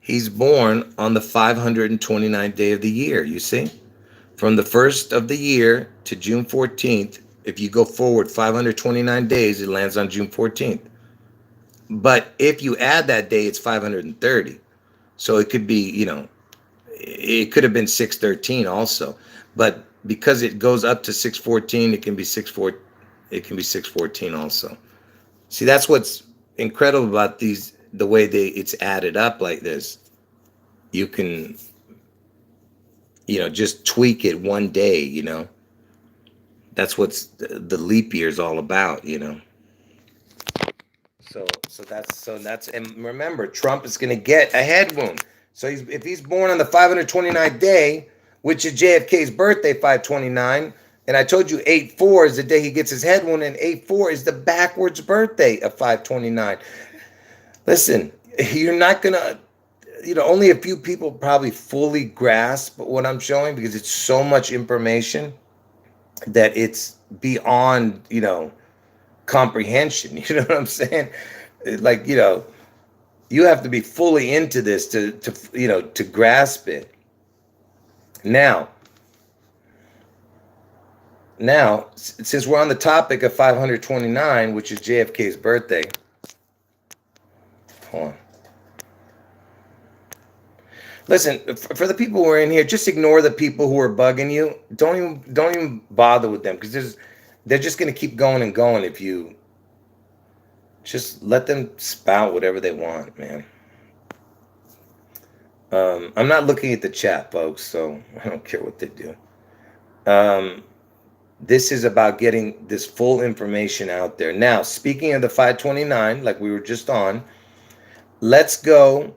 he's born on the 529th day of the year, you see? From the first of the year to June 14th, if you go forward 529 days, it lands on June 14th. But if you add that day, it's 530. So it could be, it could have been 613 also. But because it goes up to 614, it can be 614 also. See, that's what's incredible about the way it's added up like this. You can, just tweak it one day, That's what's the leap year is all about, you know. So that's and remember, Trump is going to get a head wound. So if he's born on the 529th day, which is JFK's birthday, 529, and I told you 8/4 is the day he gets his head wound, and 8/4 is the backwards birthday of 529. Listen, you're not going to, only a few people probably fully grasp what I'm showing because it's so much information that it's beyond, comprehension. You know what I'm saying? Like, you have to be fully into this to grasp it. Now, since we're on the topic of 529, which is JFK's birthday, hold on. Listen, for the people who are in here, just ignore the people who are bugging you. Don't even bother with them because they're just going to keep going and going if you just let them spout whatever they want, man. I'm not looking at the chat, folks, so I don't care what they do. This is about getting this full information out there. Now, speaking of the 529, like we were just on, let's take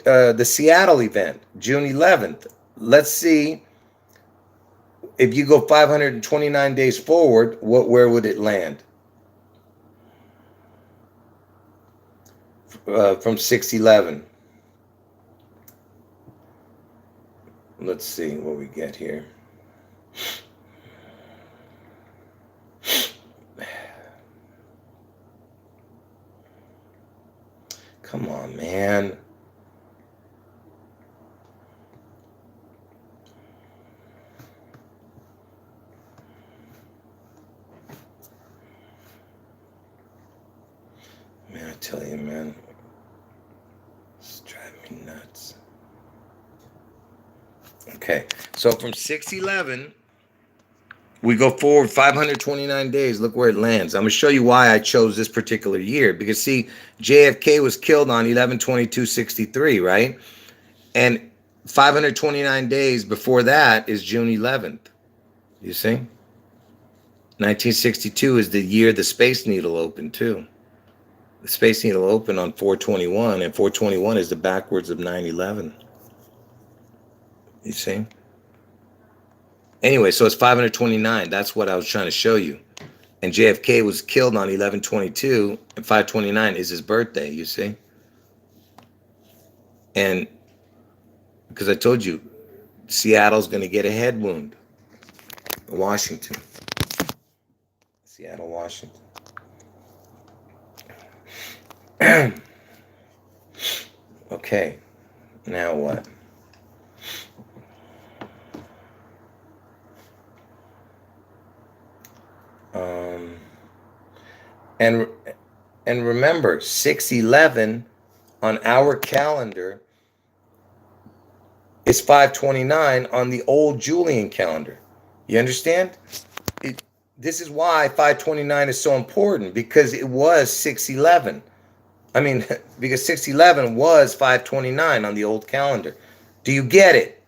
the Seattle event, June 11th. Let's see if you go 529 days forward, where would it land? From 6/11. Let's see what we get here. Come on, man. Man, I tell you, man, it's driving me nuts. Okay, so from 6/11, we go forward 529 days. Look where it lands. I'm going to show you why I chose this particular year. Because, see, JFK was killed on 11/22/63, right? And 529 days before that is June 11th. You see? 1962 is the year the Space Needle opened, too. The Space Needle opened on 4/21, and 4/21 is the backwards of 9/11. You see? Anyway, so it's 529. That's what I was trying to show you. And JFK was killed on 11/22, and 5/29 is his birthday, you see? And because I told you, Seattle's going to get a head wound. Washington. Seattle, Washington. Okay, now what? And remember, 6/11 on our calendar is 5/29 on the old Julian calendar. You understand? This is why 5/29 is so important, because it was 6/11. I mean, because 6/11 was 5/29 on the old calendar. Do you get it?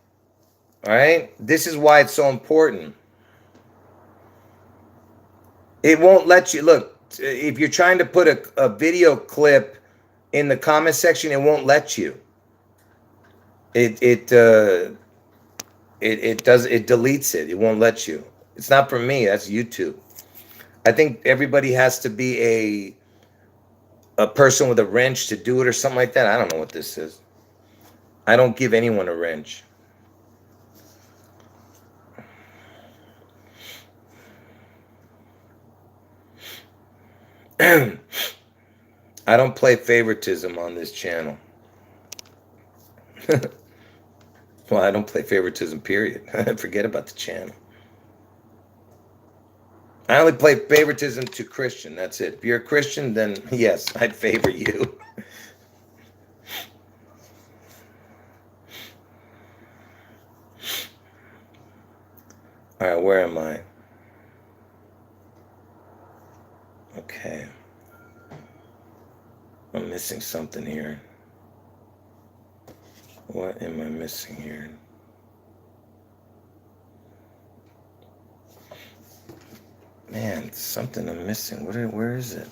All right? This is why it's so important. It won't let you, look, if you're trying to put a video clip in the comment section, it won't let you. It deletes it. It won't let you. It's not from me. That's YouTube. I think everybody has to be a person with a wrench to do it or something like that. I don't know what this is. I don't give anyone a wrench. I don't play favoritism on this channel. Well, I don't play favoritism, period. Forget about the channel. I only play favoritism to Christian. That's it. If you're a Christian, then yes, I'd favor you. All right, where am I? Okay. I'm missing something here. What am I missing here? Man, something I'm missing. Where is it?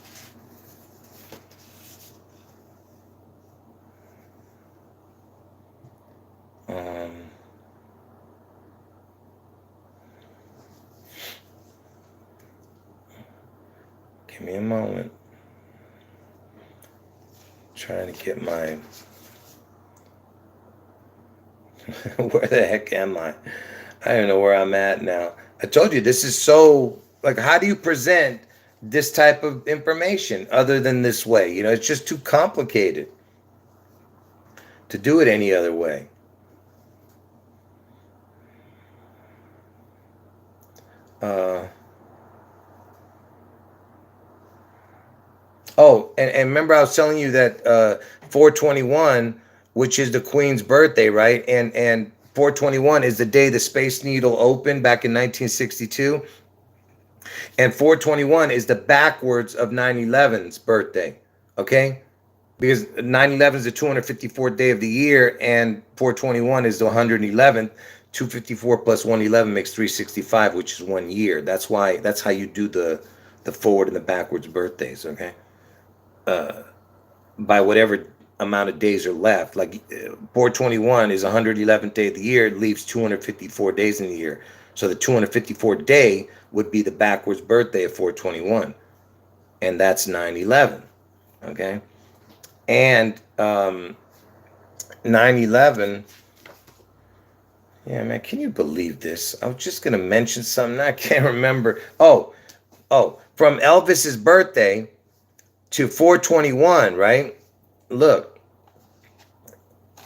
Give me a moment. Trying to get my... Where the heck am I? I don't know where I'm at now. I told you this is so... Like, how do you present this type of information other than this way? You know, it's just too complicated to do it any other way. And remember I was telling you that 421, which is the Queen's birthday, right? And 421 is the day the Space Needle opened back in 1962. And 421 is the backwards of 9/11's birthday, okay? Because 9/11 is the 254th day of the year, and 421 is the 111th. 254 plus 111 makes 365, which is 1 year. That's how you do the forward and the backwards birthdays, okay? By whatever amount of days are left. Like 421 is 111th day of the year. It leaves 254 days in the year. So the 254th day would be the backwards birthday of 421. And that's 9/11. Okay. And 9/11. Yeah, man, can you believe this? I was just going to mention something. I can't remember. Oh, from Elvis's birthday to 421, right? Look,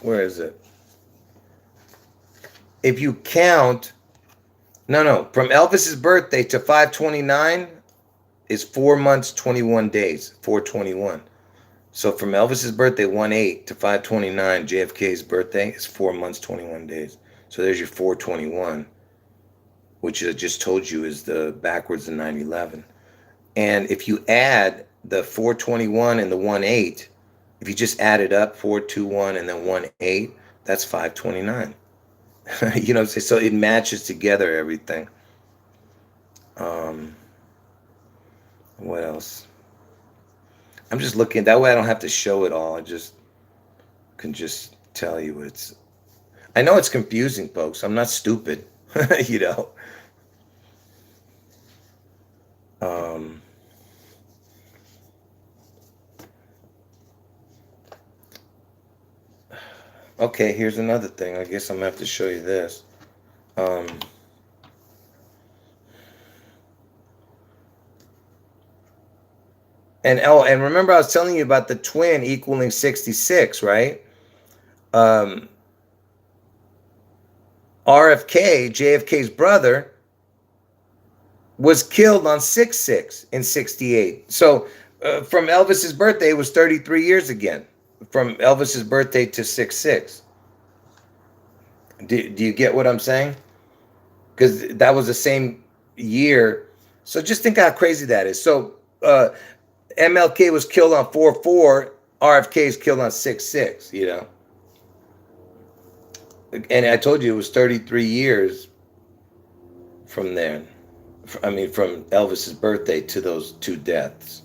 where is it? If you count, no, from Elvis's birthday to 529 is 4 months, 21 days, 421. So from Elvis's birthday, 1/8, to 529, JFK's birthday is 4 months, 21 days. So there's your 421, which I just told you is the backwards of 9/11. And if you add the 421 and the 1/8, if you just add it up, 421 and then 1/8, that's 529. You know what I'm saying? So it matches together everything. What else? I'm just looking. That way I don't have to show it all. I just can just tell you it's... I know it's confusing, folks. I'm not stupid, you know. Okay, here's another thing. I guess I'm gonna have to show you this. And remember I was telling you about the twin equaling 66, right? RFK, JFK's brother, was killed on 6/6 in 68. So from Elvis's birthday, it was 33 years again. From Elvis's birthday to 6/6. Do you get what I'm saying? Because that was the same year. So just think how crazy that is. So MLK was killed on 4/4. RFK is killed on 6/6, you know. And I told you it was 33 years from there. I mean, from Elvis's birthday to those two deaths.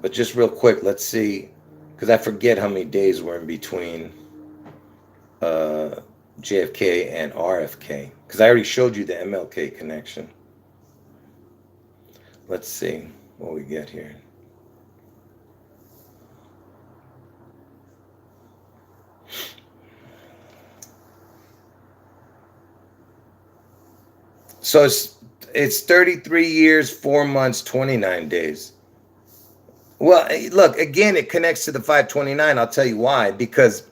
But just real quick, let's see, because I forget how many days were in between JFK and RFK. Because I already showed you the MLK connection. Let's see what we get here. So it's 33 years, 4 months, 29 days. Well, look, again, it connects to the 529. I'll tell you why. Because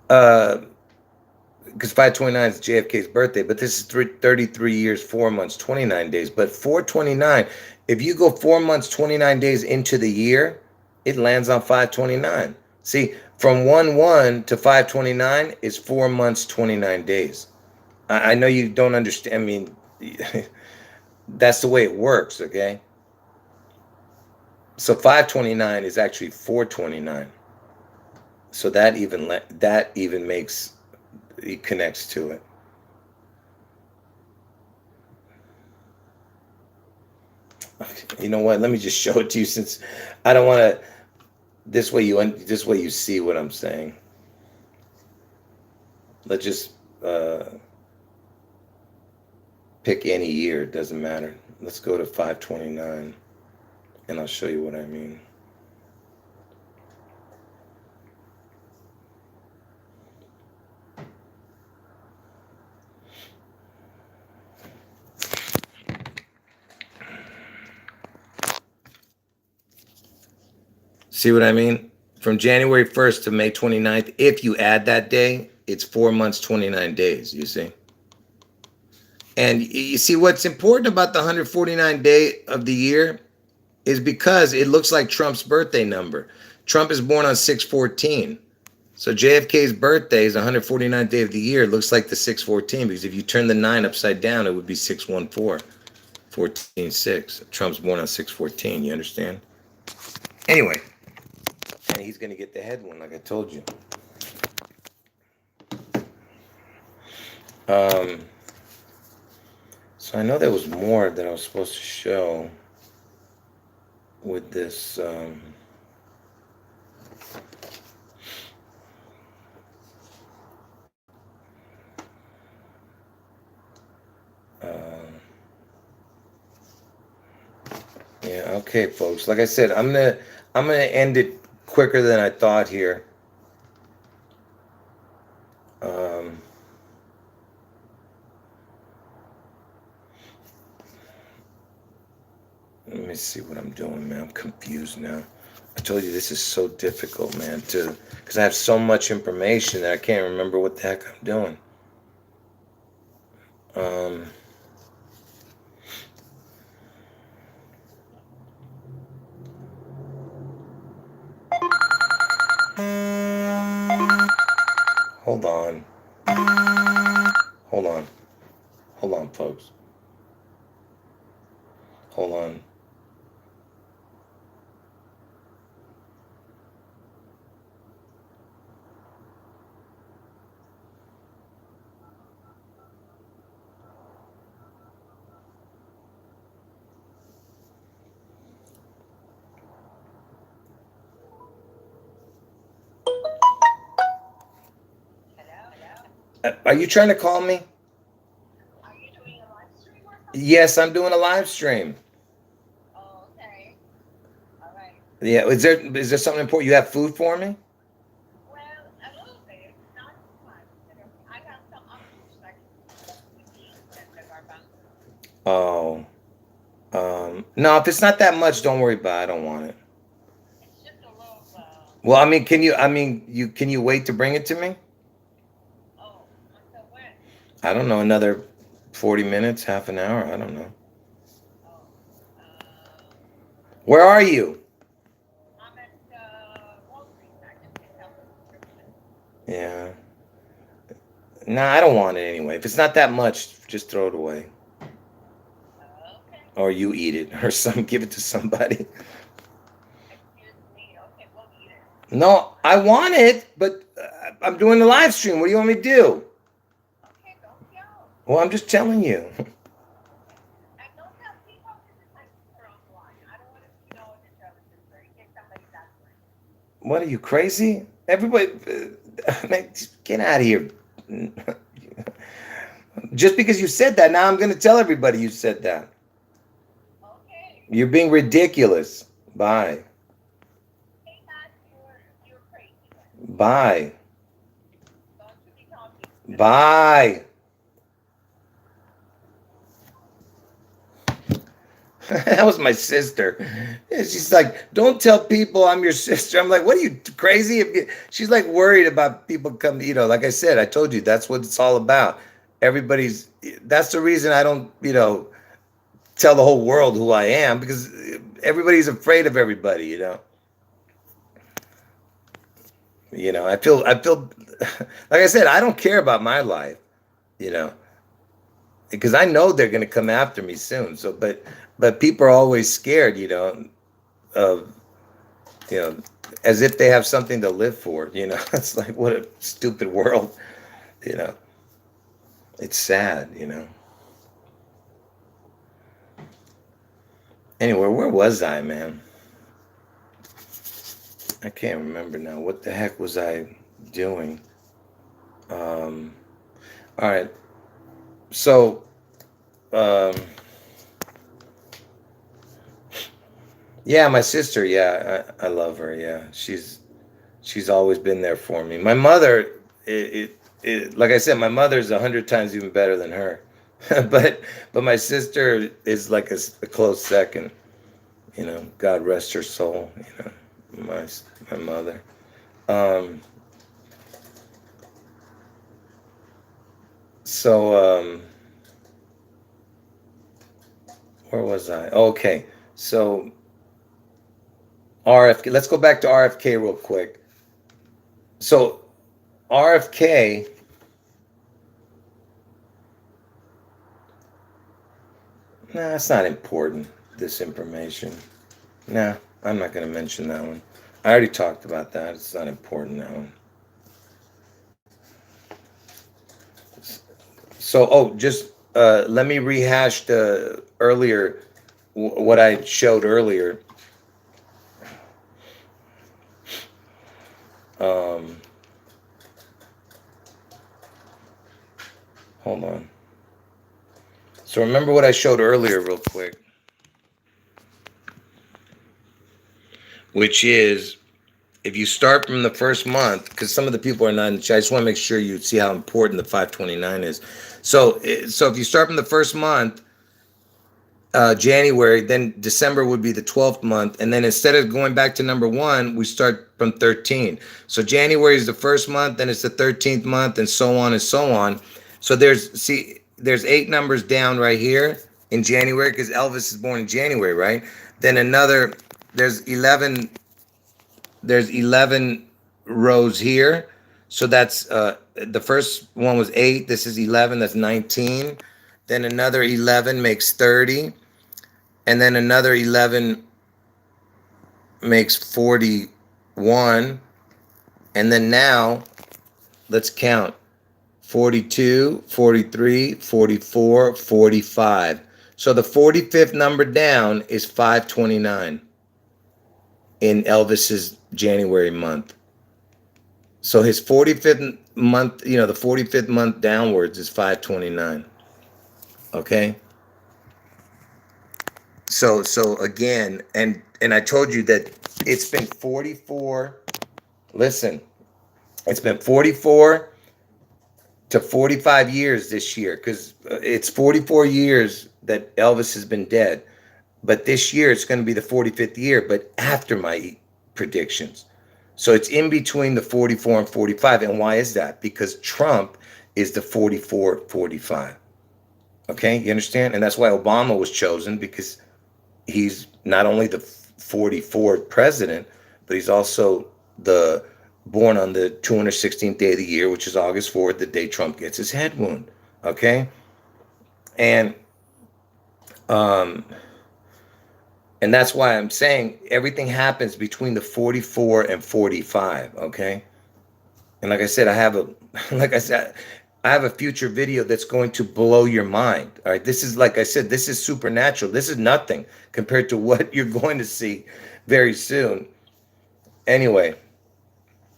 529 is JFK's birthday, but this is 33 years, 4 months, 29 days. But 429, if you go 4 months, 29 days into the year, it lands on 529. See, from 1/1 to 529 is 4 months, 29 days. I know you don't understand. I mean, that's the way it works, okay? So 529 is actually 429. So that even makes, it connects to it. You know what? Let me just show it to you since I don't want to. This way you see what I'm saying. Let's just pick any year. It doesn't matter. Let's go to 529, and I'll show you what I mean. See what I mean? From January 1st to May 29th, if you add that day, it's 4 months, 29 days, you see? And you see what's important about the 149 day of the year is because it looks like Trump's birthday number. Trump is born on 6/14. So JFK's birthday is 149th day of the year. It looks like the 6/14 because if you turn the 9 upside down, it would be 6/14, 14/6. Trump's born on 6/14, you understand? Anyway. And he's going to get the head one, like I told you. So I know there was more that I was supposed to show with this. Yeah, okay, folks. Like I said, I'm gonna end it quicker than I thought here. Let me see what I'm doing, man. I'm confused now. I told you this is so difficult, man, because I have so much information that I can't remember what the heck I'm doing. Hold on. Hold on. Hold on, folks. Hold on. Are you trying to call me? Are you doing a live stream or something? Yes, I'm doing a live stream. Oh, okay. All right. Yeah, is there something important? You have food for me? Well, a little bit, not too much. I have some apples like eat and the garbanzo. Oh, no. If it's not that much, don't worry about it. I don't want it. It's just a little. Well, I mean, can you wait to bring it to me? Oh, until when? I don't know, another 40 minutes, half an hour. I don't know. Oh, Where are you? I'm at Walgreens. I can pick up a prescription. Yeah. Nah, I don't want it anyway. If it's not that much, just throw it away. Okay. Or you eat it, or give it to somebody. Excuse me. Okay, we'll eat it. No, I want it, but I'm doing the live stream. What do you want me to do? Okay, don't yell. Well, I'm just telling you. And don't tell people this is my sister online. I don't want to know this other sister in case somebody does it. What are you, crazy? Everybody, get out of here. Just because you said that, now I'm going to tell everybody you said that. Okay. You're being ridiculous. Bye. Hey, Matt, you're crazy. Bye. Don't you be talking. Bye. That was my sister. And she's like, don't tell people I'm your sister. I'm like, what are you, crazy? She's like worried about people coming, like I said, I told you, that's what it's all about. That's the reason I don't, tell the whole world who I am, because everybody's afraid of everybody, I feel, like I said, I don't care about my life, because I know they're going to come after me soon. So, but people are always scared, of, as if they have something to live for, It's like, what a stupid world, It's sad, Anyway, where was I, man? I can't remember now. What the heck was I doing? All right. So, um, yeah, my sister. Yeah, I love her. Yeah, she's always been there for me. My mother, like I said, my mother's 100 times even better than her. but my sister is like a close second. You know, God rest her soul. You know, my mother. Um, so where was I? Okay, so RFK. Let's go back to RFK real quick. So RFK. Nah, it's not important. This information. Nah, I'm not going to mention that one. I already talked about that. It's not important, that one. So, just let me rehash the earlier, what I showed earlier. Um, Hold on. So remember what I showed earlier, real quick, which is if you start from the first month, because some of the people are not in the chat, I just want to make sure you see how important the 529 is. So if you start from the first month, January, then December would be the 12th month. And then instead of going back to number one, we start from 13. So January is the first month, then it's the 13th month, and so on and so on. So there's 8 numbers down right here in January because Elvis is born in January, right? Then there's 11 rows here. So that's the first one was 8. This is 11. That's 19. Then another 11 makes 30. And then another 11 makes 41. And then now, let's count. 42, 43, 44, 45. So the 45th number down is 529 in Elvis's January month. So his 45th month, the 45th month downwards is 529. Okay? So again, and I told you that it's been 44. Listen, it's been 44 to 45 years this year because it's 44 years that Elvis has been dead. But this year it's going to be the 45th year, but after my predictions. So it's in between the 44 and 45. And why is that? Because Trump is the 44, 45. Okay, you understand? And that's why Obama was chosen, because he's not only the 44th president, but he's also the born on the 216th day of the year, which is August 4th, the day Trump gets his head wound. Okay, and um, and that's why I'm saying everything happens between the 44 and 45. Okay, and like I said, I have a future video that's going to blow your mind. All right. This is, like I said, this is supernatural. This is nothing compared to what you're going to see very soon. Anyway.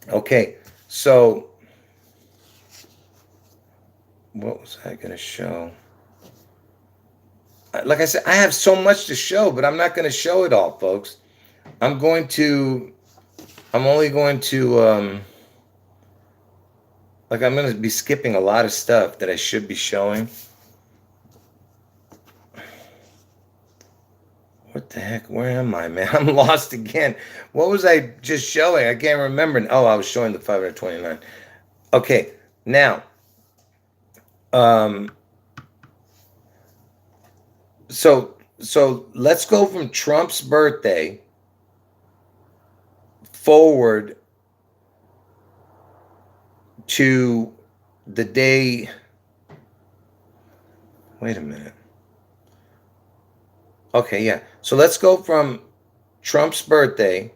Okay. So what was I going to show? Like I said, I have so much to show, but I'm not going to show it all, folks. I'm only going to, I'm going to be skipping a lot of stuff that I should be showing. What the heck? Where am I, man? I'm lost again. What was I just showing? I can't remember. Oh, I was showing the 529. Okay, now, so let's go from Trump's birthday forward to the day. Wait a minute. Okay, yeah. So let's go from Trump's birthday,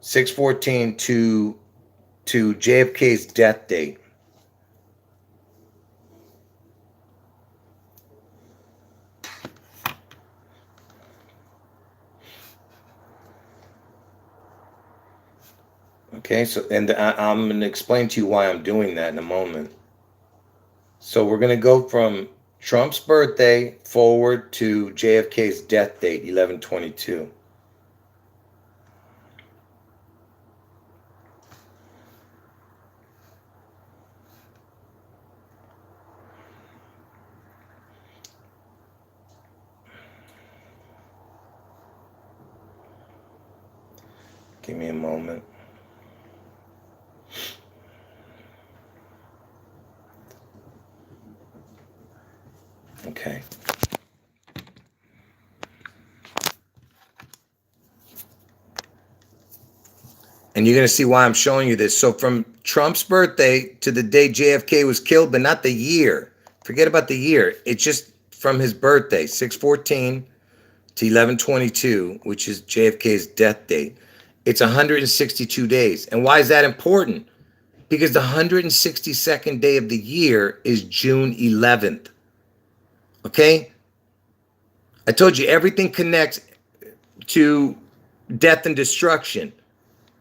6/14, to JFK's death date. Okay, so and I'm going to explain to you why I'm doing that in a moment. So we're going to go from Trump's birthday forward to JFK's death date, 11/22. Give me a moment. Okay. And you're going to see why I'm showing you this. So from Trump's birthday to the day JFK was killed, but not the year. Forget about the year. It's just from his birthday, 6/14 to 11/22, which is JFK's death date. It's 162 days. And why is that important? Because the 162nd day of the year is June 11th. Okay? I told you everything connects to death and destruction.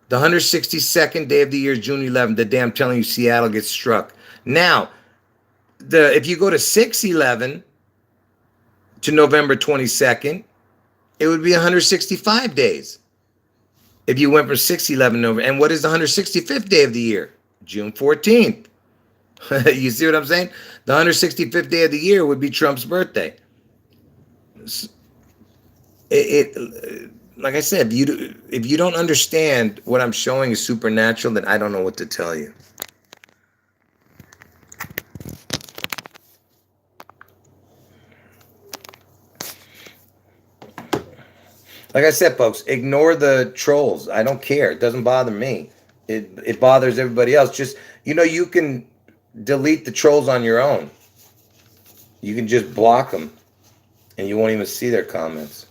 The 162nd day of the year is June 11th, the day I'm telling you Seattle gets struck. Now, if you go to 6/11 to November 22nd, it would be 165 days. If you went from 6/11 November, and what is the 165th day of the year? June 14th. You see what I'm saying? The 165th day of the year would be Trump's birthday. Like I said, if you don't understand what I'm showing is supernatural, then I don't know what to tell you. Like I said, folks, ignore the trolls. I don't care. It doesn't bother me. It bothers everybody else. Just, you can delete the trolls on your own. You can just block them, and you won't even see their comments.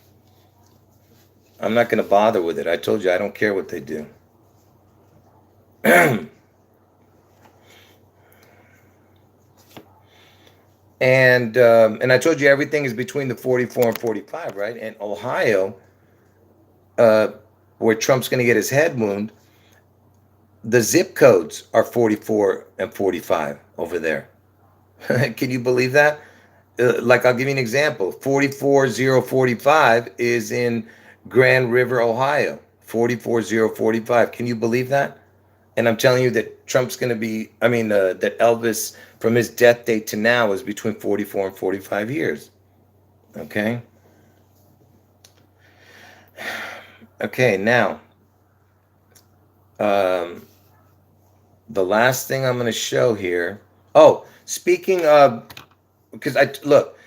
I'm not going to bother with it. I told you I don't care what they do. And I told you everything is between the 44 and 45, right? And Ohio, where Trump's going to get his head wound, the zip codes are 44 and 45 over there. Can you believe that? Like, I'll give you an example. 44045 is in Grand River, Ohio. 44045. Can you believe that? And I'm telling you that Trump's going to be, that Elvis, from his death date to now, is between 44 and 45 years. Okay? Okay, now, the last thing I'm going to show here. Oh, speaking of, because look,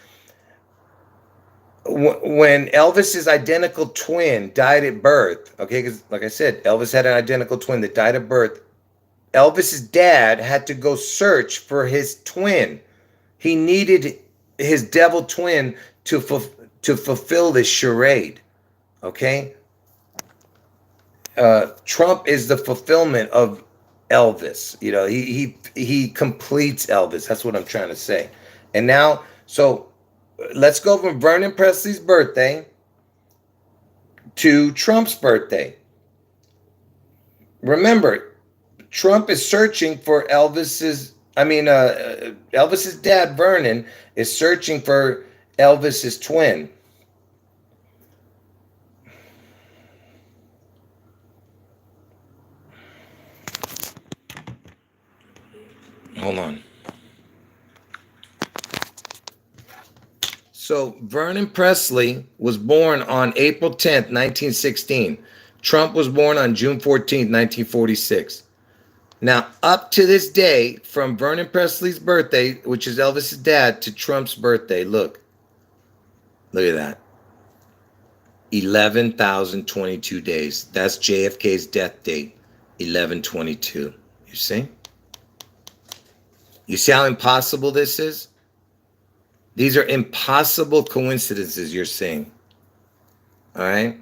when Elvis's identical twin died at birth, okay, because like I said, Elvis had an identical twin that died at birth. Elvis's dad had to go search for his twin. He needed his devil twin to fulfill this charade. Okay? Trump is the fulfillment of Elvis. He completes Elvis. That's what I'm trying to say. And now, so let's go from Vernon Presley's birthday to Trump's birthday. Remember, Trump is searching for Elvis's dad, Vernon, is searching for Elvis's twin. Hold on. So Vernon Presley was born on April 10th, 1916. Trump was born on June 14th, 1946. Now, up to this day, from Vernon Presley's birthday, which is Elvis's dad, to Trump's birthday, look at that. 11,022 days. That's JFK's death date, 11/22. You see? You see how impossible this is? These are impossible coincidences you're seeing. All right?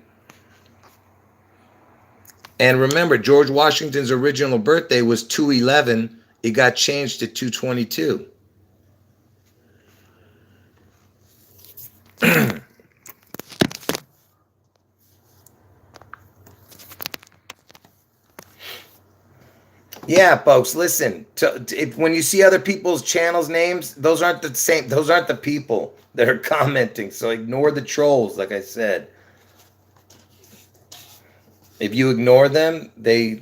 And remember, George Washington's original birthday was 2/11. It got changed to 2/22. Yeah, folks, listen. When you see other people's channels names, those aren't the same. Those aren't the people that are commenting. So ignore the trolls. Like I said, if you ignore them, they'll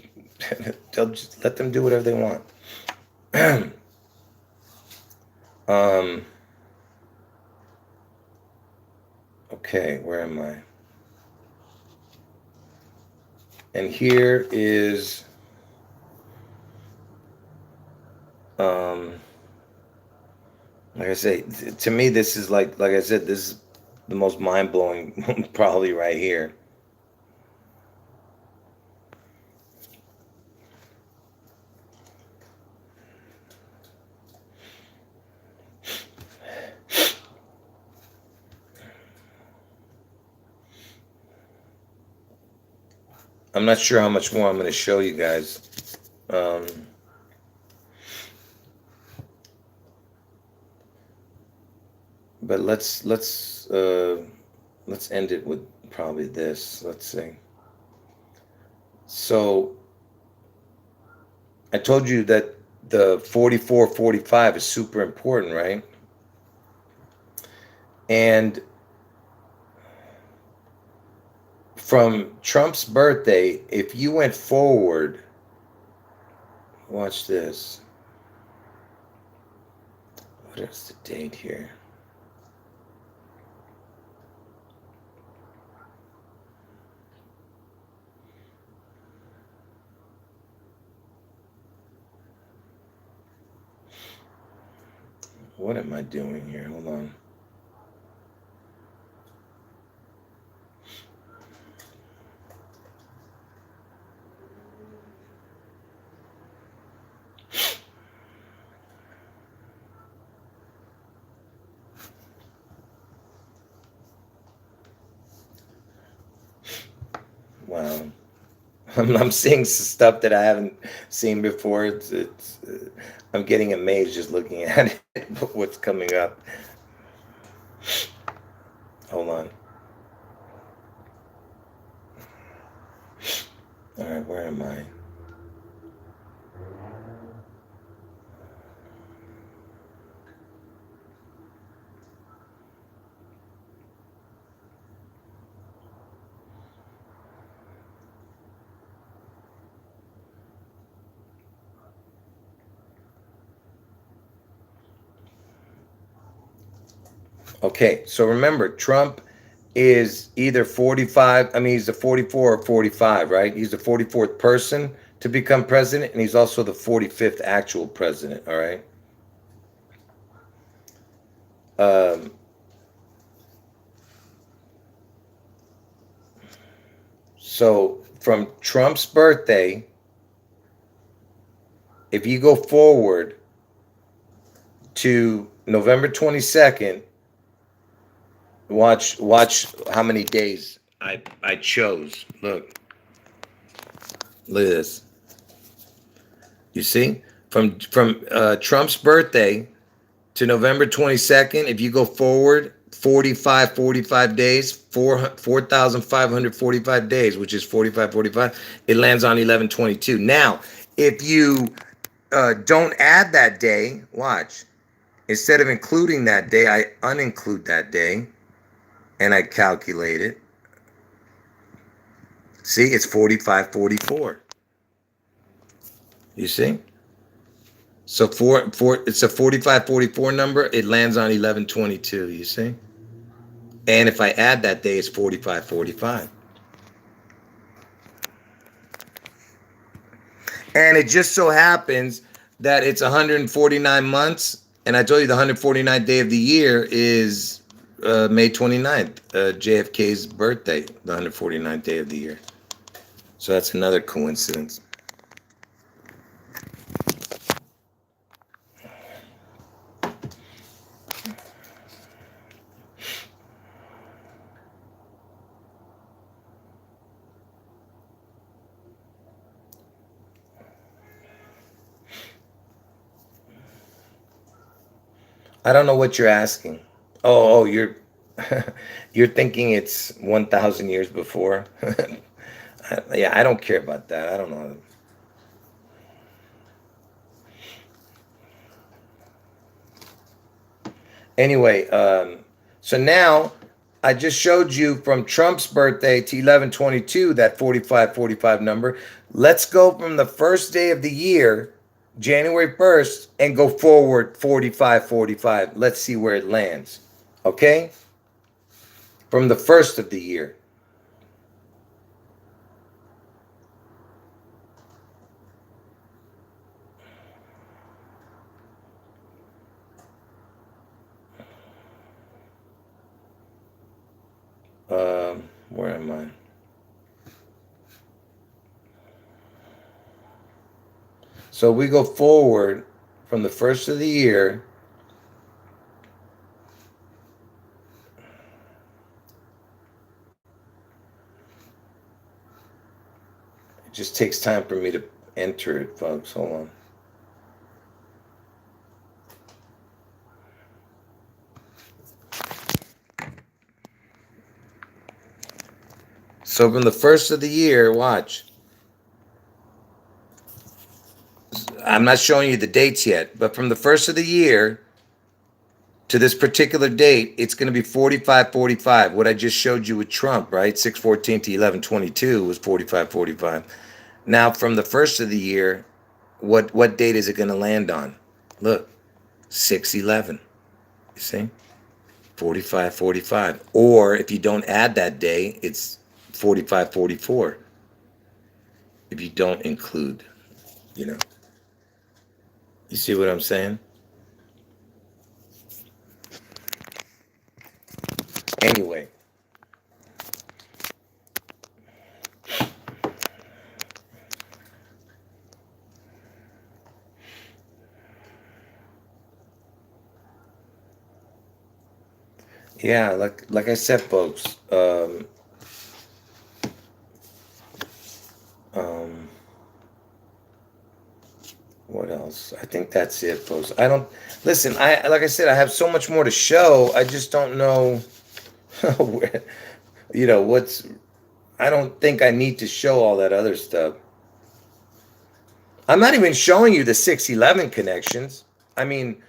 just let them do whatever they want. Okay, where am I? And here is like I say, to me, this is like I said, this is the most mind-blowing probably right here. I'm not sure how much more I'm going to show you guys. But let's end it with probably this. Let's see. So I told you that the 44-45 is super important, right? And from Trump's birthday, if you went forward, watch this. What is the date here? What am I doing here? Hold on. Wow. I'm seeing stuff that I haven't seen before. I'm getting amazed just looking at it, what's coming up. Hold on. All right, where am I? Okay, so remember, Trump is either 45, I mean, he's the 44 or 45, right? He's the 44th person to become president, and he's also the 45th actual president, all right? So from Trump's birthday, if you go forward to November 22nd, watch how many days I chose. Look at this. You see, from Trump's birthday to November 22nd, if you go forward 45 days, 4,545 days, which is 45, it lands on 11/22. Now, if you don't add that day, watch. Instead of including that day, I uninclude that day, and I calculate it. See, it's 45-44. You see? So it's a 45-44 number. It lands on 11/22. You see? And if I add that day, it's 45-45. And it just so happens that it's 149 months. And I told you the 149th day of the year is May 29th, JFK's birthday, the 149th day of the year. So that's another coincidence. I don't know what you're asking. Oh, you're you're thinking it's 1,000 years before. Yeah, I don't care about that. I don't know. Anyway, so now I just showed you from Trump's birthday to 11/22 that 4545 number. Let's go from the first day of the year, January 1st, and go forward 4545. Let's see where it lands. Okay? From the first of the year. Where am I? So we go forward from the first of the year. It just takes time for me to enter it, folks. Hold on. So from the first of the year, watch. I'm not showing you the dates yet, but from the first of the year to this particular date, it's going to be 4545. What I just showed you with Trump, right? 614 to 1122 was 4545. Now from the first of the year, what date is it going to land on? Look, 611. You see? 4545. Or if you don't add that day, it's 4544. If you don't include, you know. You see what I'm saying? Anyway. Yeah, like I said, folks. What else? I think that's it, folks. I don't listen. Like I said, I have so much more to show. I just don't know where, what's. I don't think I need to show all that other stuff. I'm not even showing you the 611 connections. I mean,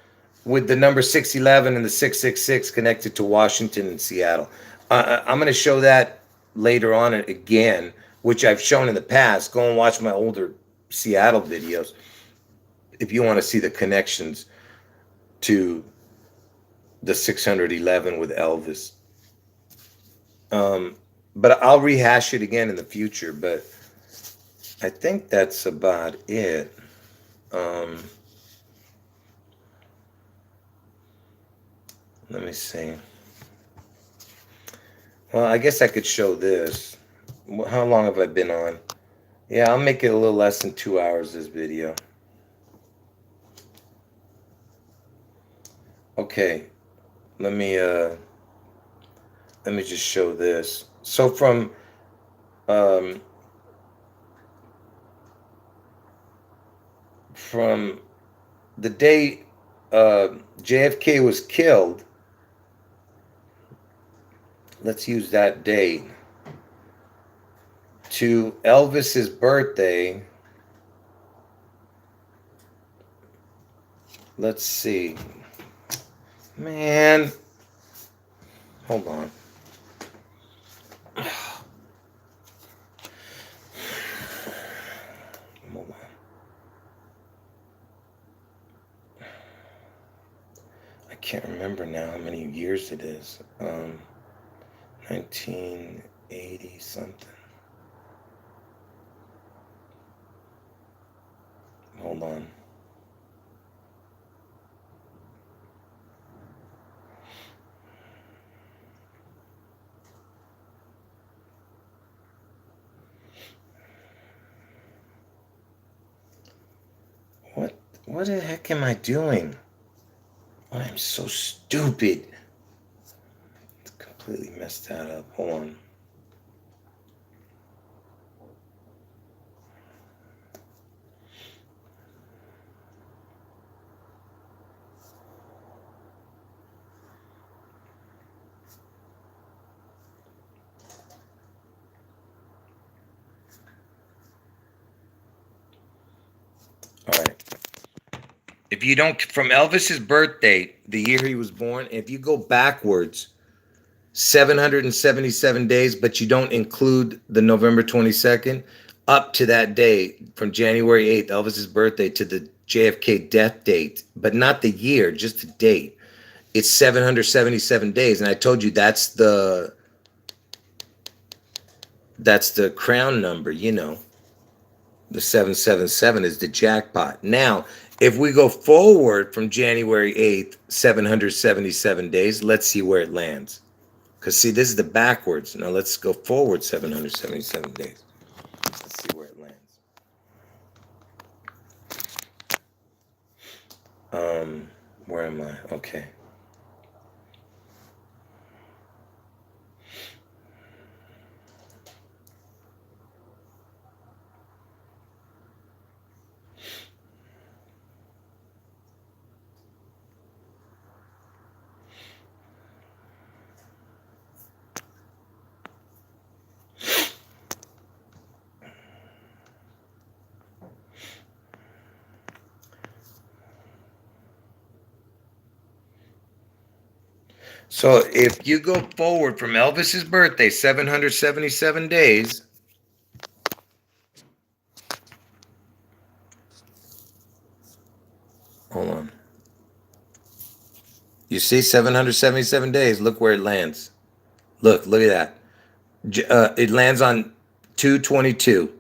with the number 611 and the 666 connected to Washington and Seattle. I'm going to show that later on again, which I've shown in the past. Go and watch my older Seattle videos if you want to see the connections to the 611 with Elvis. But I'll rehash it again in the future. But I think that's about it. Let me see. Well, I guess I could show this. How long have I been on? Yeah, I'll make it a little less than 2 hours, this video. Okay, let me just show this. So from the day JFK was killed, let's use that date, to Elvis's birthday. Let's see. Man, hold on. Hold on. I can't remember now how many years it is. 1980 something. Hold on. What the heck am I doing? Oh, I'm so stupid. It's completely messed that up. Hold on. All right. If you don't, from Elvis's birth date, the year he was born, if you go backwards 777 days, but you don't include the November 22nd, up to that day, from January 8th, Elvis's birthday, to the JFK death date, but not the year, just the date. It's 777 days. And I told you that's the crown number, you know. The 777 is the jackpot. Now, if we go forward from January 8th, 777 days, let's see where it lands. Because, see, this is the backwards. Now, let's go forward 777 days. Let's see where it lands. Where am I? Okay. So if you go forward from Elvis's birthday, 777 days, hold on. You see 777 days, look where it lands. Look at that. It lands on 2/22.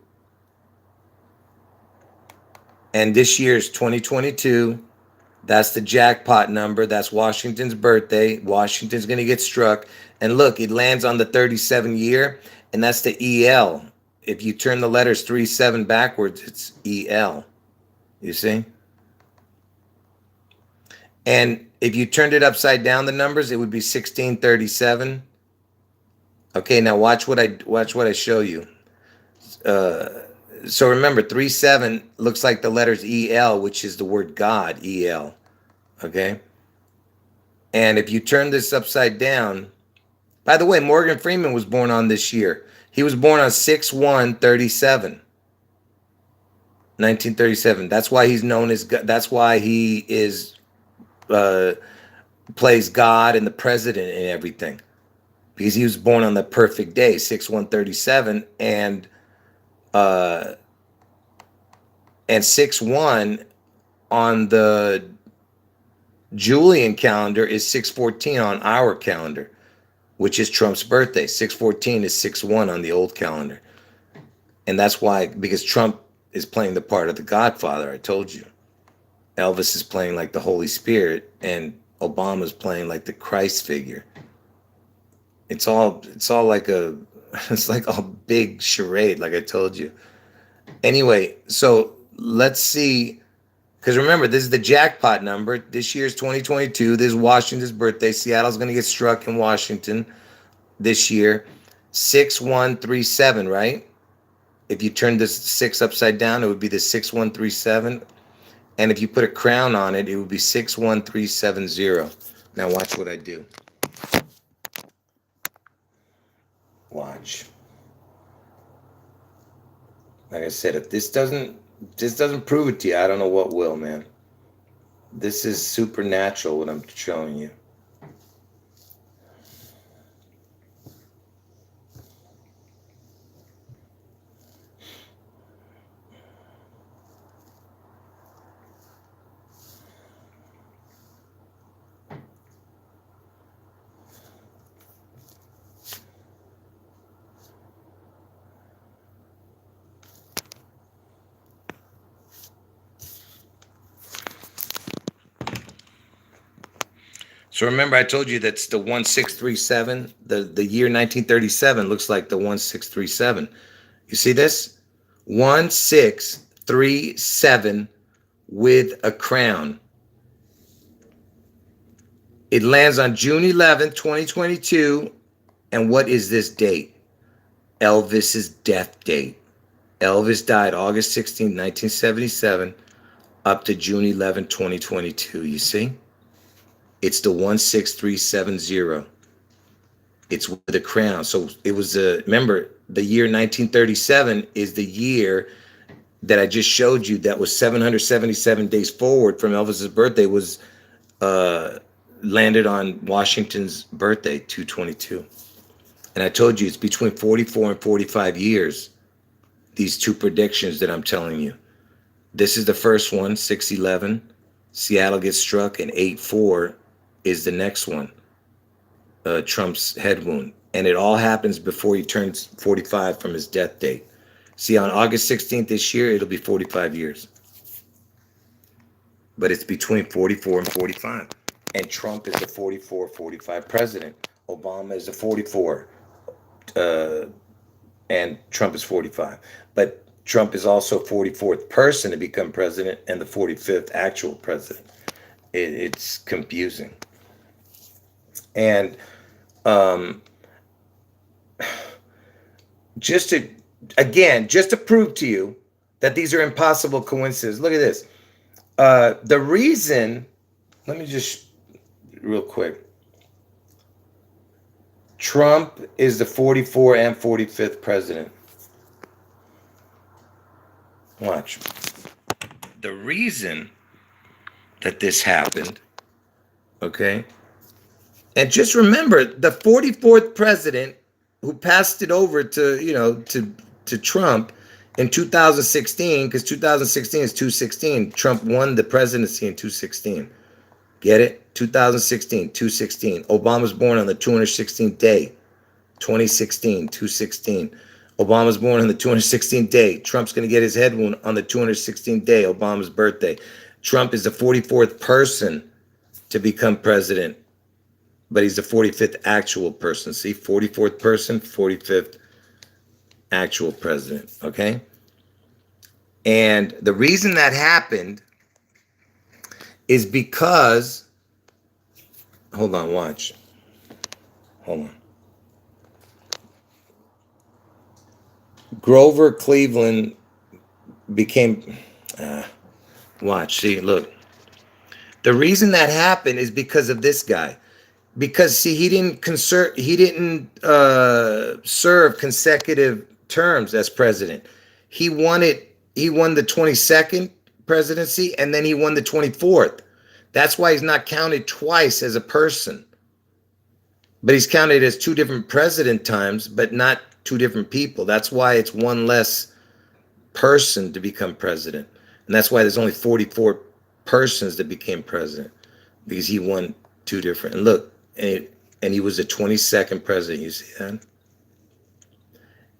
And this year's 2022. That's the jackpot number. That's Washington's birthday. Washington's going to get struck. And look, it lands on the 37 year, and that's the EL. If you turn the letters 37 backwards, it's EL. You see? And if you turned it upside down, the numbers, it would be 1637. Okay, now watch what I show you. So remember, 37 looks like the letters EL, which is the word God, EL. Okay? And if you turn this upside down, by the way, Morgan Freeman was born on this year. He was born on 6/1/37. 1937. That's why he's known as, that's why he is, plays God and the president and everything. Because he was born on the perfect day, 6/1/37, and 6/1 on the Julian calendar is 6/14 on our calendar, which is Trump's birthday. 6/14 is 6/1 on the old calendar. And that's why, because Trump is playing the part of the Godfather, I told you. Elvis is playing like the Holy Spirit, and Obama's playing like the Christ figure. It's all like it's like a big charade, like I told you. Anyway, so let's see, because remember, this is the jackpot number. This year's 2022. This is Washington's birthday. Seattle's going to get struck in Washington this year. 6/1/37, right? If you turn this 6 upside down, it would be the 6/1/37. And if you put a crown on it, it would be 6/1/370. Now watch what I do. Watch. Like I said, if this doesn't prove it to you, I don't know what will, man. This is supernatural, what I'm showing you. So remember, I told you that's the 1637. The year 1937 looks like the 1637. You see this? 1637 with a crown. It lands on June 11th, 2022. And what is this date? Elvis's death date. Elvis died August 16, 1977, up to June 11, 2022. You see? It's the 16370. It's with a crown. So it was remember, the year 1937 is the year that I just showed you that was 777 days forward from Elvis's birthday was landed on Washington's birthday, 222. And I told you it's between 44 and 45 years, these two predictions that I'm telling you. This is the first one, 6/11. Seattle gets struck, and 8/4 is the next one, Trump's head wound. And it all happens before he turns 45 from his death date. See, on August 16th this year, it'll be 45 years. But it's between 44 and 45. And Trump is the 44-45 president. Obama is the 44. And Trump is 45. But Trump is also 44th person to become president and the 45th actual president. It's confusing. And just to prove to you that these are impossible coincidences, look at this. The reason, let me just real quick. Trump is the 44th and 45th president. Watch. The reason that this happened, okay? And just remember, the 44th president who passed it over to Trump in 2016, because 2016 is 216. Trump won the presidency in 216. Get it? 2016, 216. Obama's born on the 216th day. 2016, 216. Obama's born on the 216th day. Trump's going to get his head wound on the 216th day, Obama's birthday. Trump is the 44th person to become president, but he's the 45th actual person. See, 44th person, 45th actual president, okay? And the reason that happened is because, hold on, watch. Hold on. Grover Cleveland became, watch, see, look. The reason that happened is because of this guy. Because, see, he didn't serve consecutive terms as president. He won the 22nd presidency, and then he won the 24th. That's why he's not counted twice as a person. But he's counted as two different president times, but not two different people. That's why it's one less person to become president. And that's why there's only 44 persons that became president, because he won two different. And look, and he was the 22nd president. You see that?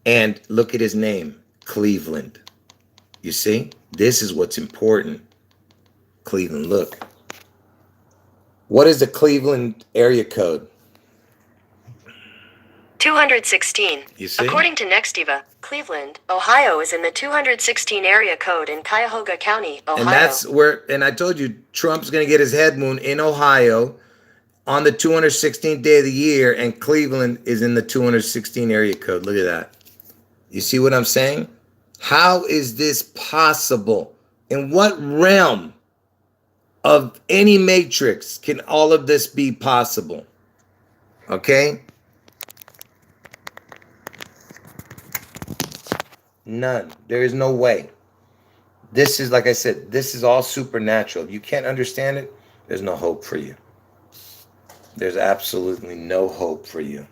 And look at his name, Cleveland. You see? This is what's important. Cleveland, look. What is the Cleveland area code? 216. You see? According to Nextiva, Cleveland, Ohio is in the 216 area code in Cuyahoga County, Ohio. And that's where, and I told you, Trump's going to get his head wound in Ohio on the 216th day of the year, and Cleveland is in the 216 area code. Look at that. You see what I'm saying? How is this possible? In what realm of any matrix can all of this be possible? Okay? None. There is no way. This is, like I said, this is all supernatural. If you can't understand it, there's no hope for you. There's absolutely no hope for you.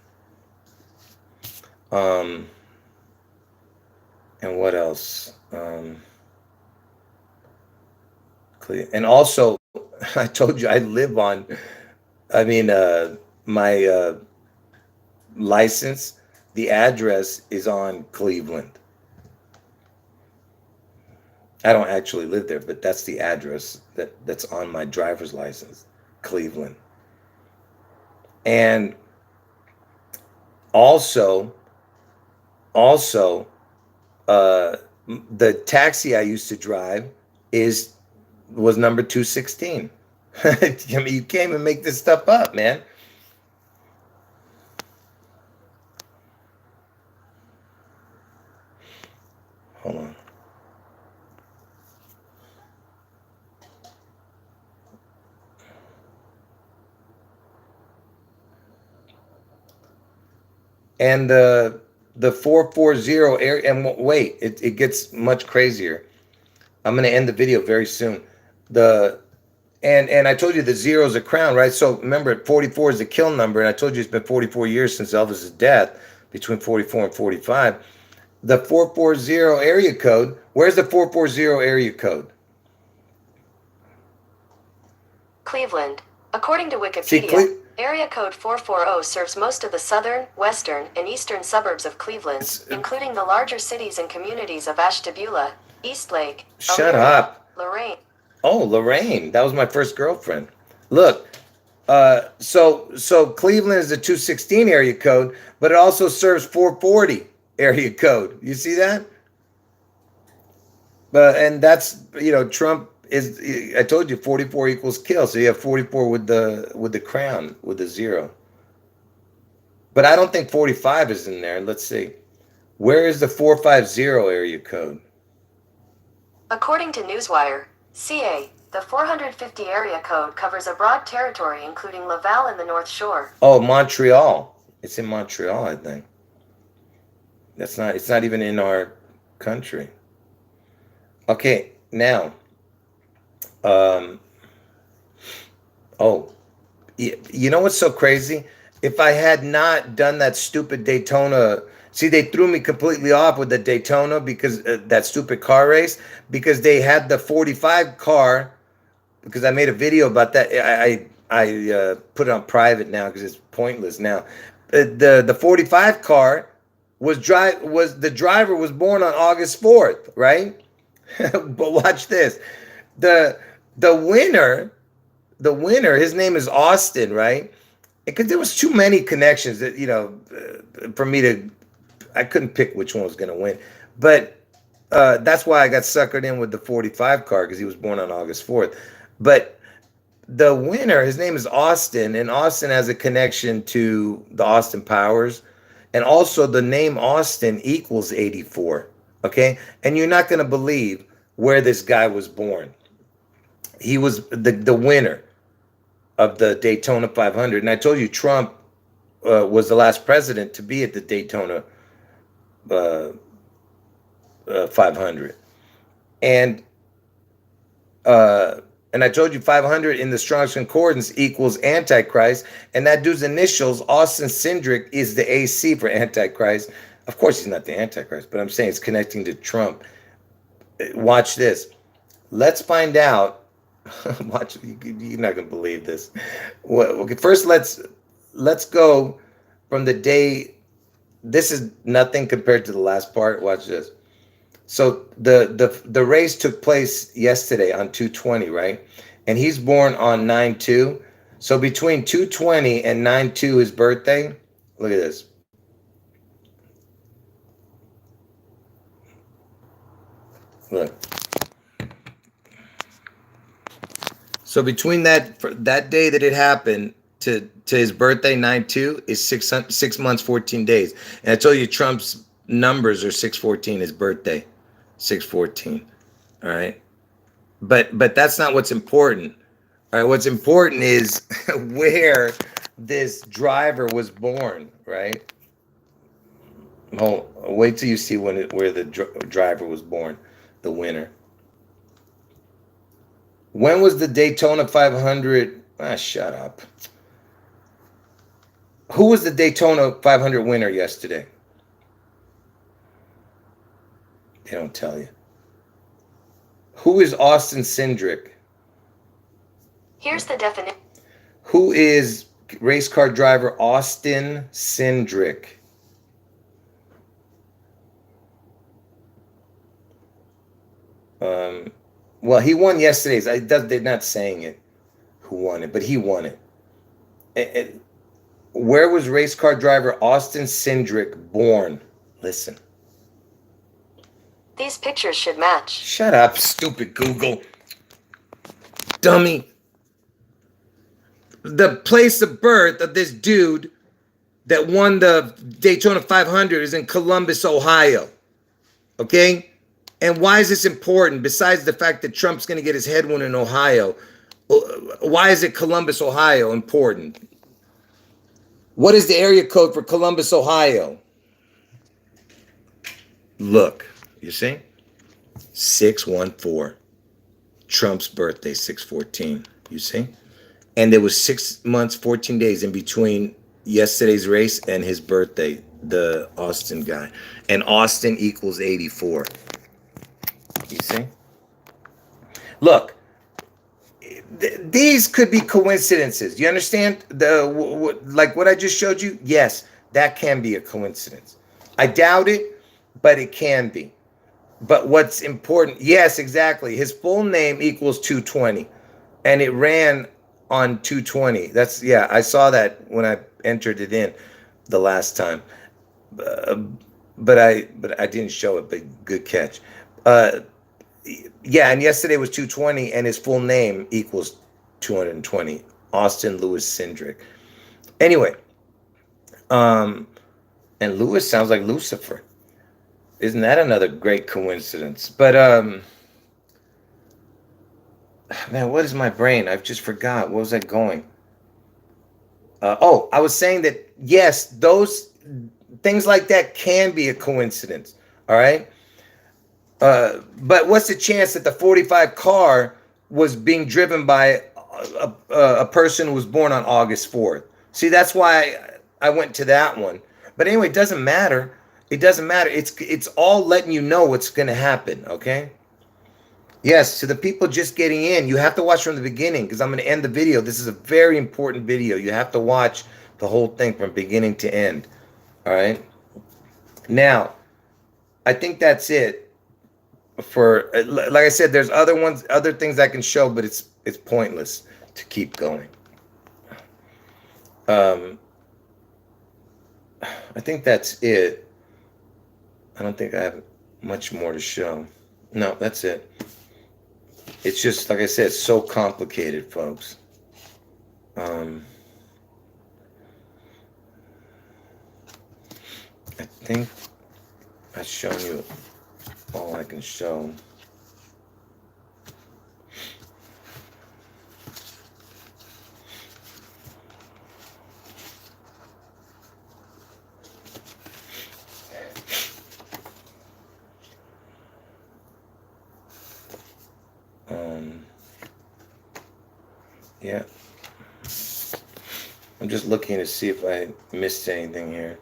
And what else? And also, I told you I live on, my license, the address is on Cleveland. I don't actually live there, but that's the address that's on my driver's license, Cleveland. And also, the taxi I used to drive was number 216. I mean, you can't even make this stuff up, man. Hold on. And the 440 area, and wait, it gets much crazier. I'm going to end the video very soon. And I told you the 0 is a crown, right? So remember, 44 is the kill number, and I told you it's been 44 years since Elvis's death, between 44 and 45. The 440 area code. Where's the 440 area code? Cleveland. According to See, Wikipedia, area code 440 serves most of the southern, western, and eastern suburbs of Cleveland, including the larger cities and communities of Ashtabula, Eastlake, Shut Elyria, up. Lorraine. Oh, Lorraine. That was my first girlfriend. Look, so Cleveland is the 216 area code, but it also serves 440 area code. You see that? And that's, Trump is, I told you 44 equals kill. So you have 44 with the crown, with the 0. But I don't think 45 is in there. Let's see. Where is the 450 area code? According to Newswire, CA, the 450 area code covers a broad territory including Laval and the North Shore. Oh, Montreal. It's in Montreal, I think. It's not even in our country. Okay, now, you know what's so crazy? If I had not done that stupid Daytona, see, they threw me completely off with the Daytona because that stupid car race, because they had the 45 car, because I made a video about that. I put it on private now because it's pointless now. The 45 car the driver was born on August 4th, right? But watch this. The winner, his name is Austin, right? Because there was too many connections that, for me I couldn't pick which one was going to win. But that's why I got suckered in with the 45 car, because he was born on August 4th. But the winner, his name is Austin, and Austin has a connection to the Austin Powers. And also the name Austin equals 84, okay? And you're not going to believe where this guy was born. He was the winner of the Daytona 500. And I told you Trump was the last president to be at the Daytona 500. And I told you 500 in the Strong's Concordance equals Antichrist. And that dude's initials, Austin Cindric, is the AC for Antichrist. Of course, he's not the Antichrist, but I'm saying it's connecting to Trump. Watch this. Let's find out. Watch. You're not going to believe this. Well, okay, first, let's go from the day. This is nothing compared to the last part. Watch this. So the race took place yesterday on 2/20, right? And he's born on 9/2. So between 2/20 and 9/2, his birthday, look at this. Look. So between that day that it happened to his birthday, 9/2, is 6 months, 14 days. And I told you Trump's numbers are 614, his birthday. 614. All right. But that's not what's important. All right. What's important is where this driver was born, right? Oh, wait till you see where the driver was born, the winner. When was the Daytona 500? Shut up. Who was the Daytona 500 winner yesterday? They don't tell you. Who is Austin Cindric? Here's the definition. Who is race car driver Austin Cindric? Well, he won yesterday's. They're not saying it, who won it, but he won it. Where was race car driver Austin Cindric born? Listen. These pictures should match. Shut up, stupid Google. Dummy. The place of birth of this dude that won the Daytona 500 is in Columbus, Ohio. Okay? And why is this important? Besides the fact that Trump's going to get his head wound in Ohio, why is it Columbus, Ohio important? What is the area code for Columbus, Ohio? Look, you see? 614. Trump's birthday, 614. You see? And there was 6 months, 14 days in between yesterday's race and his birthday, the Austin guy. And Austin equals 84. You see? Look, these could be coincidences. You understand? Like what I just showed you? Yes, that can be a coincidence. I doubt it, but it can be. But what's important, yes, exactly. His full name equals 220. And it ran on 220. That's, yeah, I saw that when I entered it in the last time. But I didn't show it, but good catch. Yeah, and yesterday was 220, and his full name equals 220. Austin Lewis Cindric. Anyway, and Lewis sounds like Lucifer. Isn't that another great coincidence? But man, what is my brain? I've just forgot. What was I going? I was saying that yes, those things like that can be a coincidence. All right. But what's the chance that the 45 car was being driven by a person who was born on August 4th? See, that's why I went to that one. But anyway, it doesn't matter. It doesn't matter. It's all letting you know what's going to happen, okay? Yes, to the people just getting in, you have to watch from the beginning because I'm going to end the video. This is a very important video. You have to watch the whole thing from beginning to end, all right? Now, I think that's it. For like I said, there's other things I can show, but it's pointless to keep going. I think that's it. I don't think I have much more to show. No, that's it. It's just like I said, it's so complicated, folks. I think I've shown you all I can show. Yeah. I'm just looking to see if I missed anything here.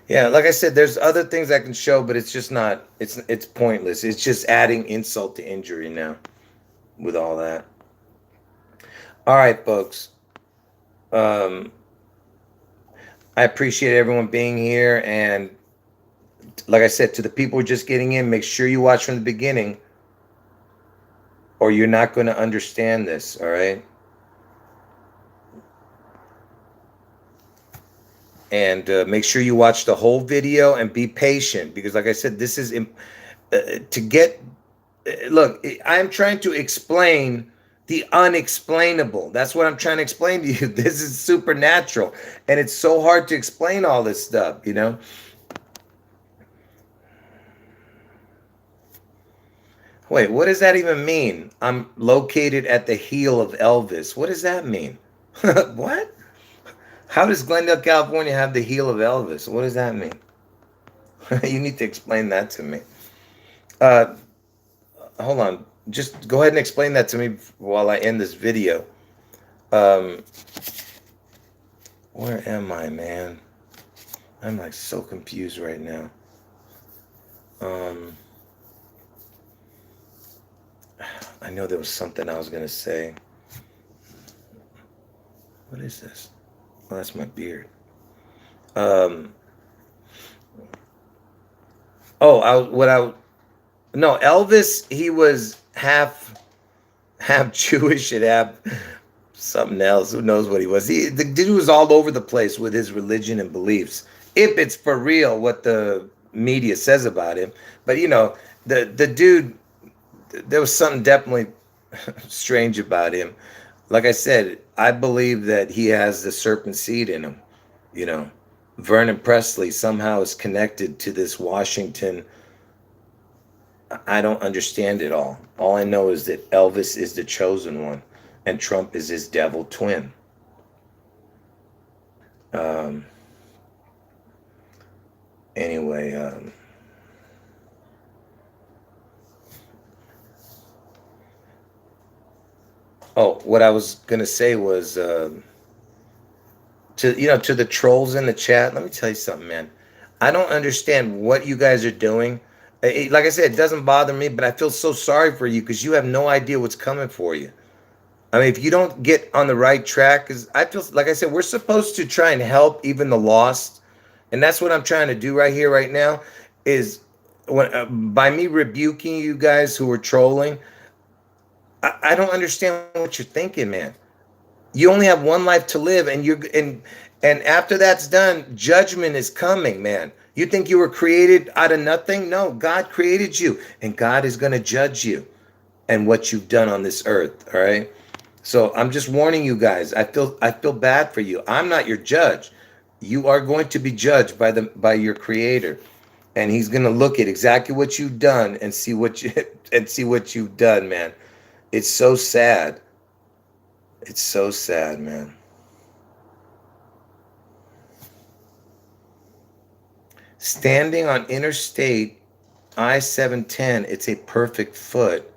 Yeah, like I said, there's other things I can show, but it's just not, it's pointless. It's just adding insult to injury now with all that. All right, folks. I appreciate everyone being here. And like I said, to the people just getting in, make sure you watch from the beginning or you're not going to understand this, all right? And make sure you watch the whole video and be patient because like I said, this is to get, look, I'm trying to explain the unexplainable. That's what I'm trying to explain to you. This is supernatural. And it's so hard to explain all this stuff, you know? Wait, what does that even mean? I'm located at the heel of Elvis. What does that mean? What? How does Glendale, California have the heel of Elvis? What does that mean? You need to explain that to me. Hold on. Just go ahead and explain that to me while I end this video. Where am I, man? I'm like so confused right now. I know there was something I was going to say. What is this? Oh, that's my beard. No, Elvis, he was half Jewish and half something else. Who knows what he was? The dude was all over the place with his religion and beliefs. If it's for real, what the media says about him. But you know, the dude, there was something definitely strange about him. Like I said, I believe that he has the serpent seed in him. You know, Vernon Presley somehow is connected to this Washington I don't understand it all. All I know is that Elvis is the chosen one, and Trump is his devil twin. Um, anyway, oh, what I was gonna say was to the trolls in the chat. Let me tell you something, man. I don't understand what you guys are doing. Like I said, it doesn't bother me, but I feel so sorry for you because you have no idea what's coming for you. I mean, if you don't get on the right track, because I feel like I said, we're supposed to try and help even the lost, and that's what I'm trying to do right here, right now. Is when by me rebuking you guys who are trolling, I don't understand what you're thinking, man. You only have one life to live, and after that's done, judgment is coming, man. You think you were created out of nothing? No, God created you, and God is going to judge you and what you've done on this earth. All right. So I'm just warning you guys. I feel bad for you. I'm not your judge. You are going to be judged by your creator. And he's going to look at exactly what you've done and see what you've done, man. It's so sad. It's so sad, man. Standing on Interstate I-710, it's a perfect foot,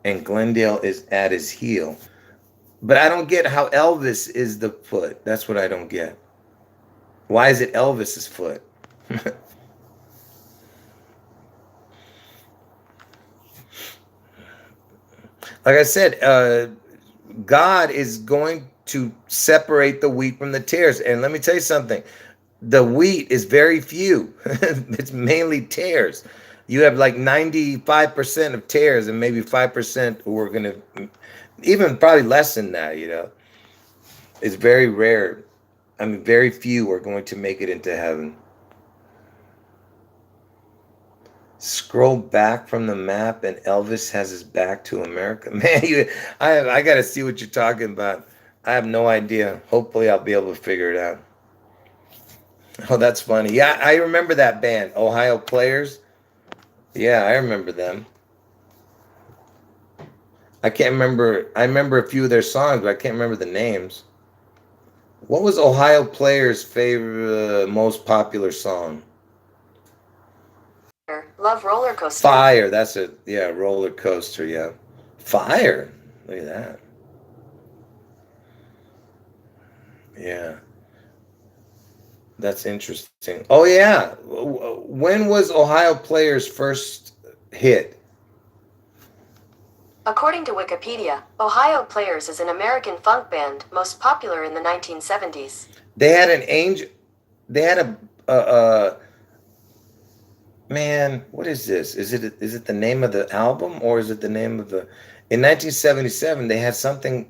and Glendale is at his heel. But I don't get how Elvis is the foot. That's what I don't get. Why is it Elvis's foot? Like I said, God is going to separate the wheat from the tares. And let me tell you something. The wheat is very few. It's mainly tares. You have like 95% of tares and maybe 5% who are going to, even probably less than that, It's very rare. I mean, very few are going to make it into heaven. Scroll back from the map and Elvis has his back to America. Man, I got to see what you're talking about. I have no idea. Hopefully I'll be able to figure it out. Oh, that's funny. Yeah, I remember that band, Ohio Players. Yeah, I remember them. I can't remember. I remember a few of their songs, but I can't remember the names. What was Ohio Players' favorite, most popular song? Love Roller Coaster. Fire. That's it. Yeah, Roller Coaster. Yeah. Fire. Look at that. Yeah. That's interesting. Oh, yeah. When was Ohio Players' first hit? According to Wikipedia, Ohio Players is an American funk band most popular in the 1970s. They had an angel. They had man, what is this? Is it the name of the album or is it the name of the? In 1977, they had something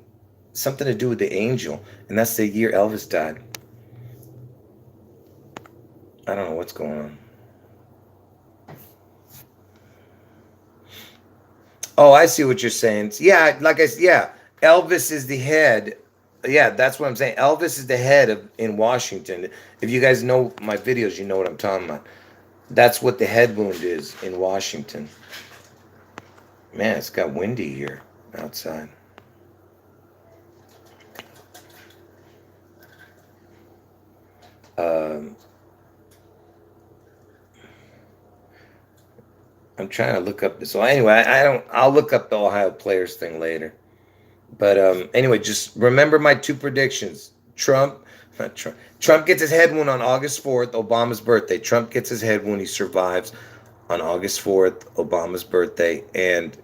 to do with the angel, and that's the year Elvis died. I don't know what's going on. Oh, I see what you're saying. Yeah, yeah, Elvis is the head. Yeah, that's what I'm saying. Elvis is the head in Washington. If you guys know my videos, you know what I'm talking about. That's what the head wound is in Washington. Man, it's got windy here outside. I'm trying to look up this. So anyway, I'll look up the Ohio Players thing later. But anyway, just remember my two predictions. Trump gets his head wound on August 4th, Obama's birthday. Trump gets his head wound. He survives on August 4th, Obama's birthday. And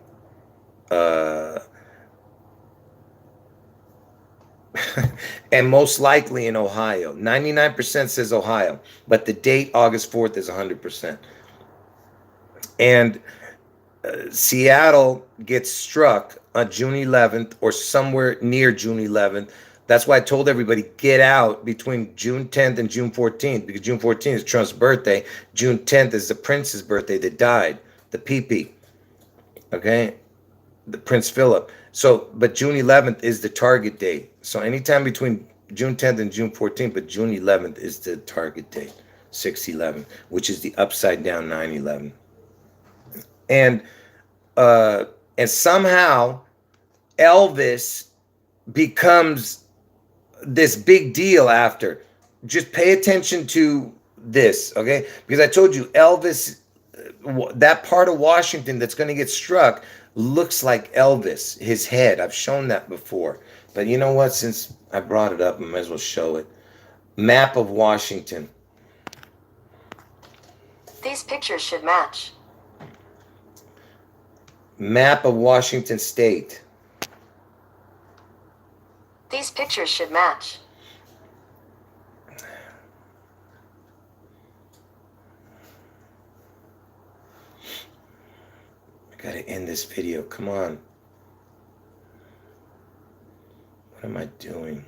and most likely in Ohio. 99% says Ohio. But the date, August 4th, is 100%. And Seattle gets struck on June 11th or somewhere near June 11th. That's why I told everybody, get out between June 10th and June 14th, because June 14th is Trump's birthday. June 10th is the prince's birthday that died, the PP. Okay? The Prince Philip. So, but June 11th is the target date. So anytime between June 10th and June 14th, but June 11th is the target date, 6/11, which is the upside down 9/11. And somehow Elvis becomes this big deal after. Just pay attention to this, okay? Because I told you, Elvis, that part of Washington that's going to get struck looks like Elvis, his head. I've shown that before. But you know what? Since I brought it up, I might as well show it. Map of Washington. These pictures should match. Map of Washington State. These pictures should match. I gotta end this video. Come on. What am I doing?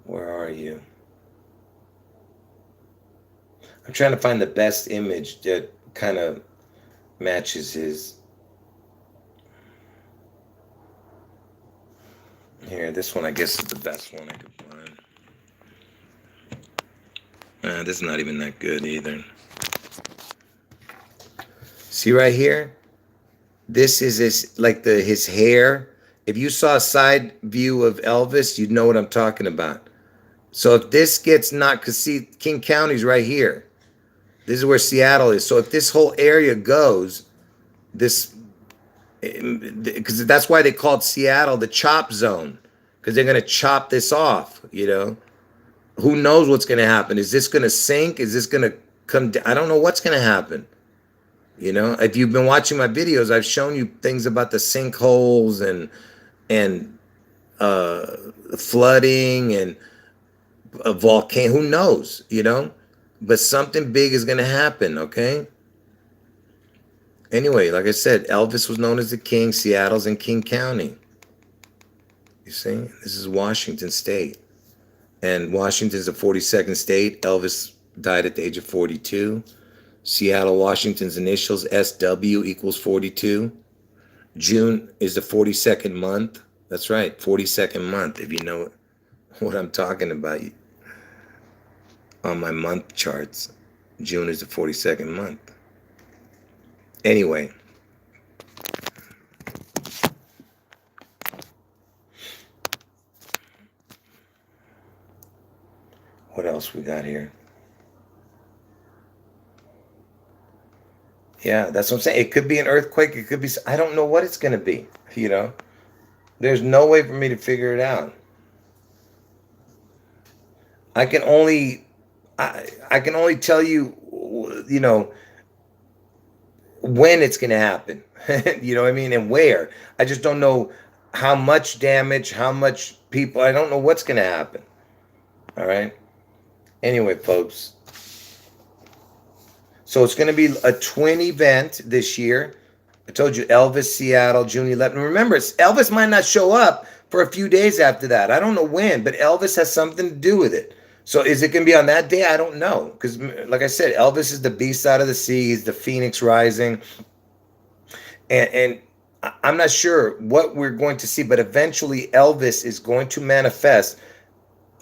Where are you? I'm trying to find the best image that kind of matches his. Here, this one I guess is the best one I could find. This is not even that good either. See right here? This is his hair. If you saw a side view of Elvis, you'd know what I'm talking about. So if this gets knocked, because see, King County's right here. This is where Seattle is. So if this whole area goes, because that's why they called Seattle the chop zone, because they're going to chop this off, you know. Who knows what's going to happen? Is this going to sink? Is this going to come down? I don't know what's going to happen. You know, if you've been watching my videos, I've shown you things about the sinkholes and flooding and a volcano. Who knows, you know? But something big is going to happen, okay? Anyway, like I said, Elvis was known as the king. Seattle's in King County. You see? This is Washington State. And Washington's the 42nd state. Elvis died at the age of 42. Seattle, Washington's initials, SW equals 42. June is the 42nd month. That's right, 42nd month, if you know what I'm talking about. On my month charts, June is the 42nd month. Anyway. What else we got here? Yeah, that's what I'm saying. It could be an earthquake. It could be, I don't know what it's going to be, you know. There's no way for me to figure it out. I can only tell you, you know, when it's going to happen. You know what I mean? And where. I just don't know how much damage, how much people. I don't know what's going to happen. All right? Anyway, folks. So it's going to be a twin event this year. I told you, Elvis, Seattle, June 11th. Remember, Elvis might not show up for a few days after that. I don't know when, but Elvis has something to do with it. So is it going to be on that day? I don't know. Because like I said, Elvis is the beast out of the sea. He's the phoenix rising. And I'm not sure what we're going to see, but eventually Elvis is going to manifest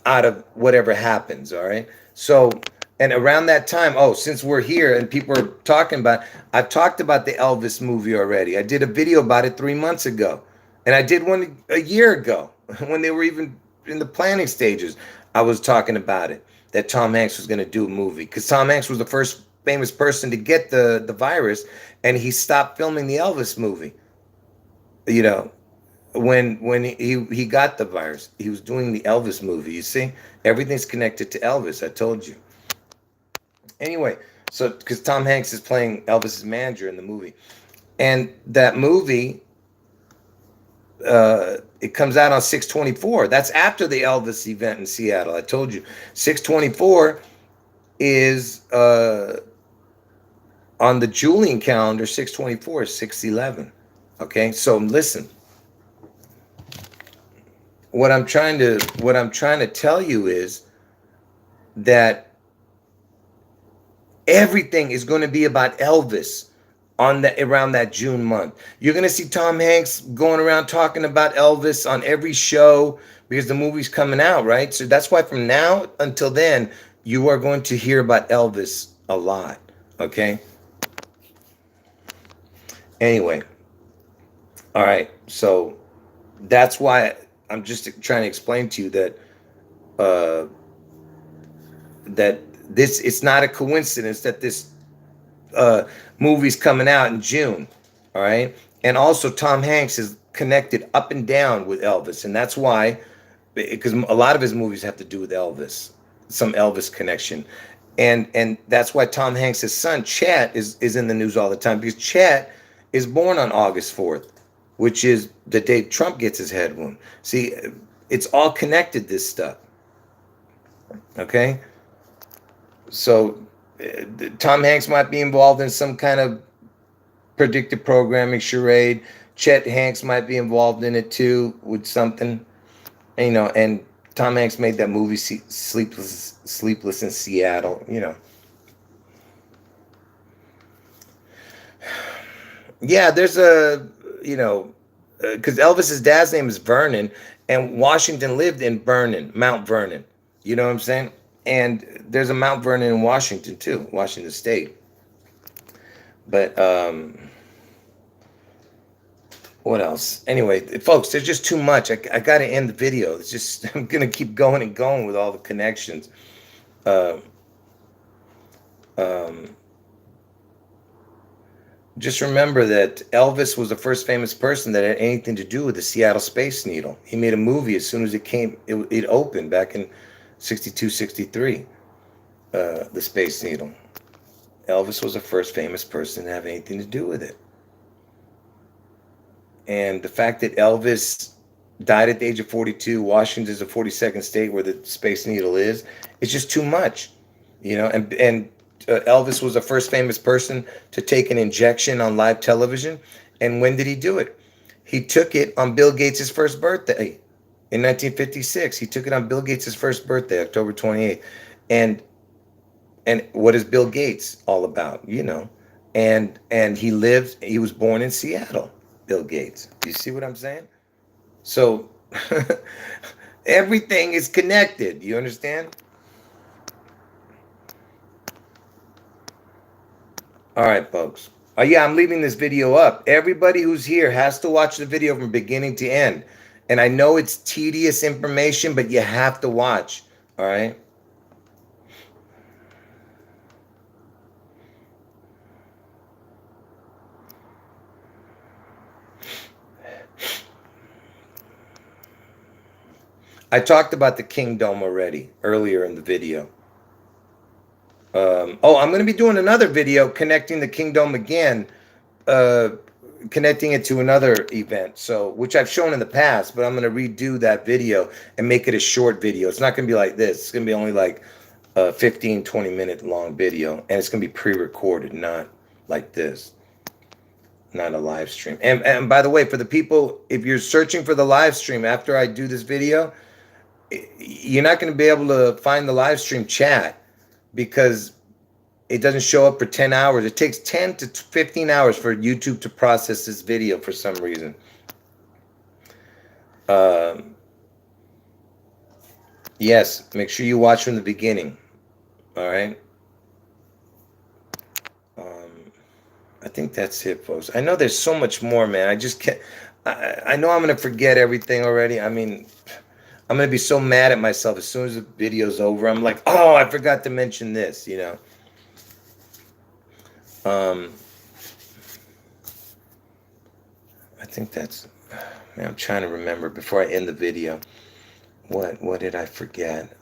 out of whatever happens, all right? So, and around that time, since we're here and people are talking about, I've talked about the Elvis movie already. I did a video about it 3 months ago. And I did one a year ago when they were even in the planning stages. I was talking about it, that Tom Hanks was going to do a movie. Because Tom Hanks was the first famous person to get the virus, and he stopped filming the Elvis movie. You know, when he got the virus, he was doing the Elvis movie. You see, everything's connected to Elvis. I told you. Anyway, so because Tom Hanks is playing Elvis's manager in the movie, and that movie, it comes out on 6/24. That's after the Elvis event in Seattle. I told you, 6/24 is on the Julian calendar. 6/24 is 6/11. Okay, so listen. What I'm trying to tell you is that everything is going to be about Elvis around that June month. You're going to see Tom Hanks going around talking about Elvis on every show because the movie's coming out, right? So that's why from now until then, you are going to hear about Elvis a lot, okay? Anyway, all right. So that's why I'm just trying to explain to you that uh, that this it's not a coincidence that this uh, movie's coming out in June. All right, and also Tom Hanks is connected up and down with Elvis, and that's why, because a lot of his movies have to do with Elvis, some Elvis connection, and that's why Tom Hanks' son Chet is in the news all the time, because Chet is born on August 4th, which is the day Trump gets his head wound. See, it's all connected, this stuff. Okay, so Tom Hanks might be involved in some kind of predictive programming charade. Chet Hanks might be involved in it too with something, you know. And Tom Hanks made that movie Sleepless in Seattle, you know. Yeah, there's a, you know, because Elvis's dad's name is Vernon, and Washington lived in Vernon, Mount Vernon. You know what I'm saying? And there's a Mount Vernon in Washington too, Washington State. But what else? Anyway, folks, there's just too much. I got to end the video. It's just I'm gonna keep going and going with all the connections. Uh, um, just remember that Elvis was the first famous person that had anything to do with the Seattle Space Needle. He made a movie as soon as it came. It opened back in 62, 63. The Space Needle. Elvis was the first famous person to have anything to do with it. And the fact that Elvis died at the age of 42, Washington is the 42nd state where the Space Needle is, it's just too much, you know. And Elvis was the first famous person to take an injection on live television. And when did he do it? He took it on Bill Gates' first birthday in 1956. He took it on Bill Gates' first birthday, October 28th. And what is Bill Gates all about, you know? And he was born in Seattle, Bill Gates. Do you see what I'm saying? So everything is connected. You understand? All right, folks. Oh, yeah, I'm leaving this video up. Everybody who's here has to watch the video from beginning to end. And I know it's tedious information, but you have to watch. All right? I talked about the Kingdome already earlier in the video. I'm going to be doing another video connecting the Kingdome again, connecting it to another event, so which I've shown in the past, but I'm going to redo that video and make it a short video. It's not going to be like this. It's going to be only like a 15, 20-minute long video, and it's going to be pre-recorded, not like this, not a live stream. And by the way, for the people, if you're searching for the live stream after I do this video, you're not going to be able to find the live stream chat, because it doesn't show up for 10 hours. It takes 10 to 15 hours for YouTube to process this video for some reason. Yes, make sure you watch from the beginning. All right. I think that's it, folks. I know there's so much more, man. I just can't. I know I'm going to forget everything already. I mean, I'm going to be so mad at myself as soon as the video's over. I'm like, oh, I forgot to mention this, you know. I think that's, man, I'm trying to remember before I end the video. What did I forget?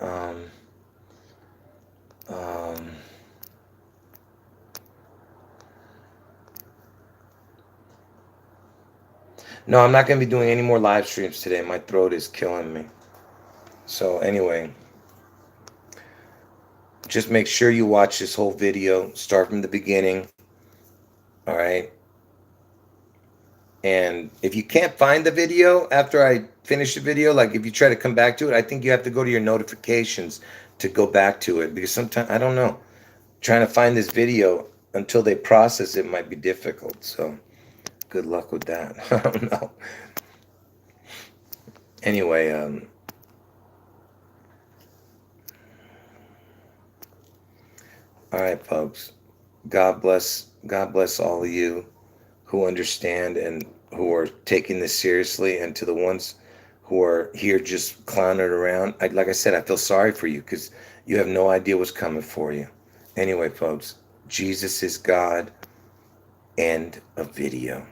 No, I'm not going to be doing any more live streams today. My throat is killing me. So anyway, just make sure you watch this whole video. Start from the beginning. All right. And if you can't find the video after I finish the video, like if you try to come back to it, I think you have to go to your notifications to go back to it, because sometimes, I don't know, trying to find this video until they process it might be difficult. So good luck with that. I don't know. Anyway, all right, folks. God bless all of you. who understand and who are taking this seriously, and to the ones who are here just clowning around, like I said, I feel sorry for you because you have no idea what's coming for you. Anyway, folks, Jesus is God. End of video.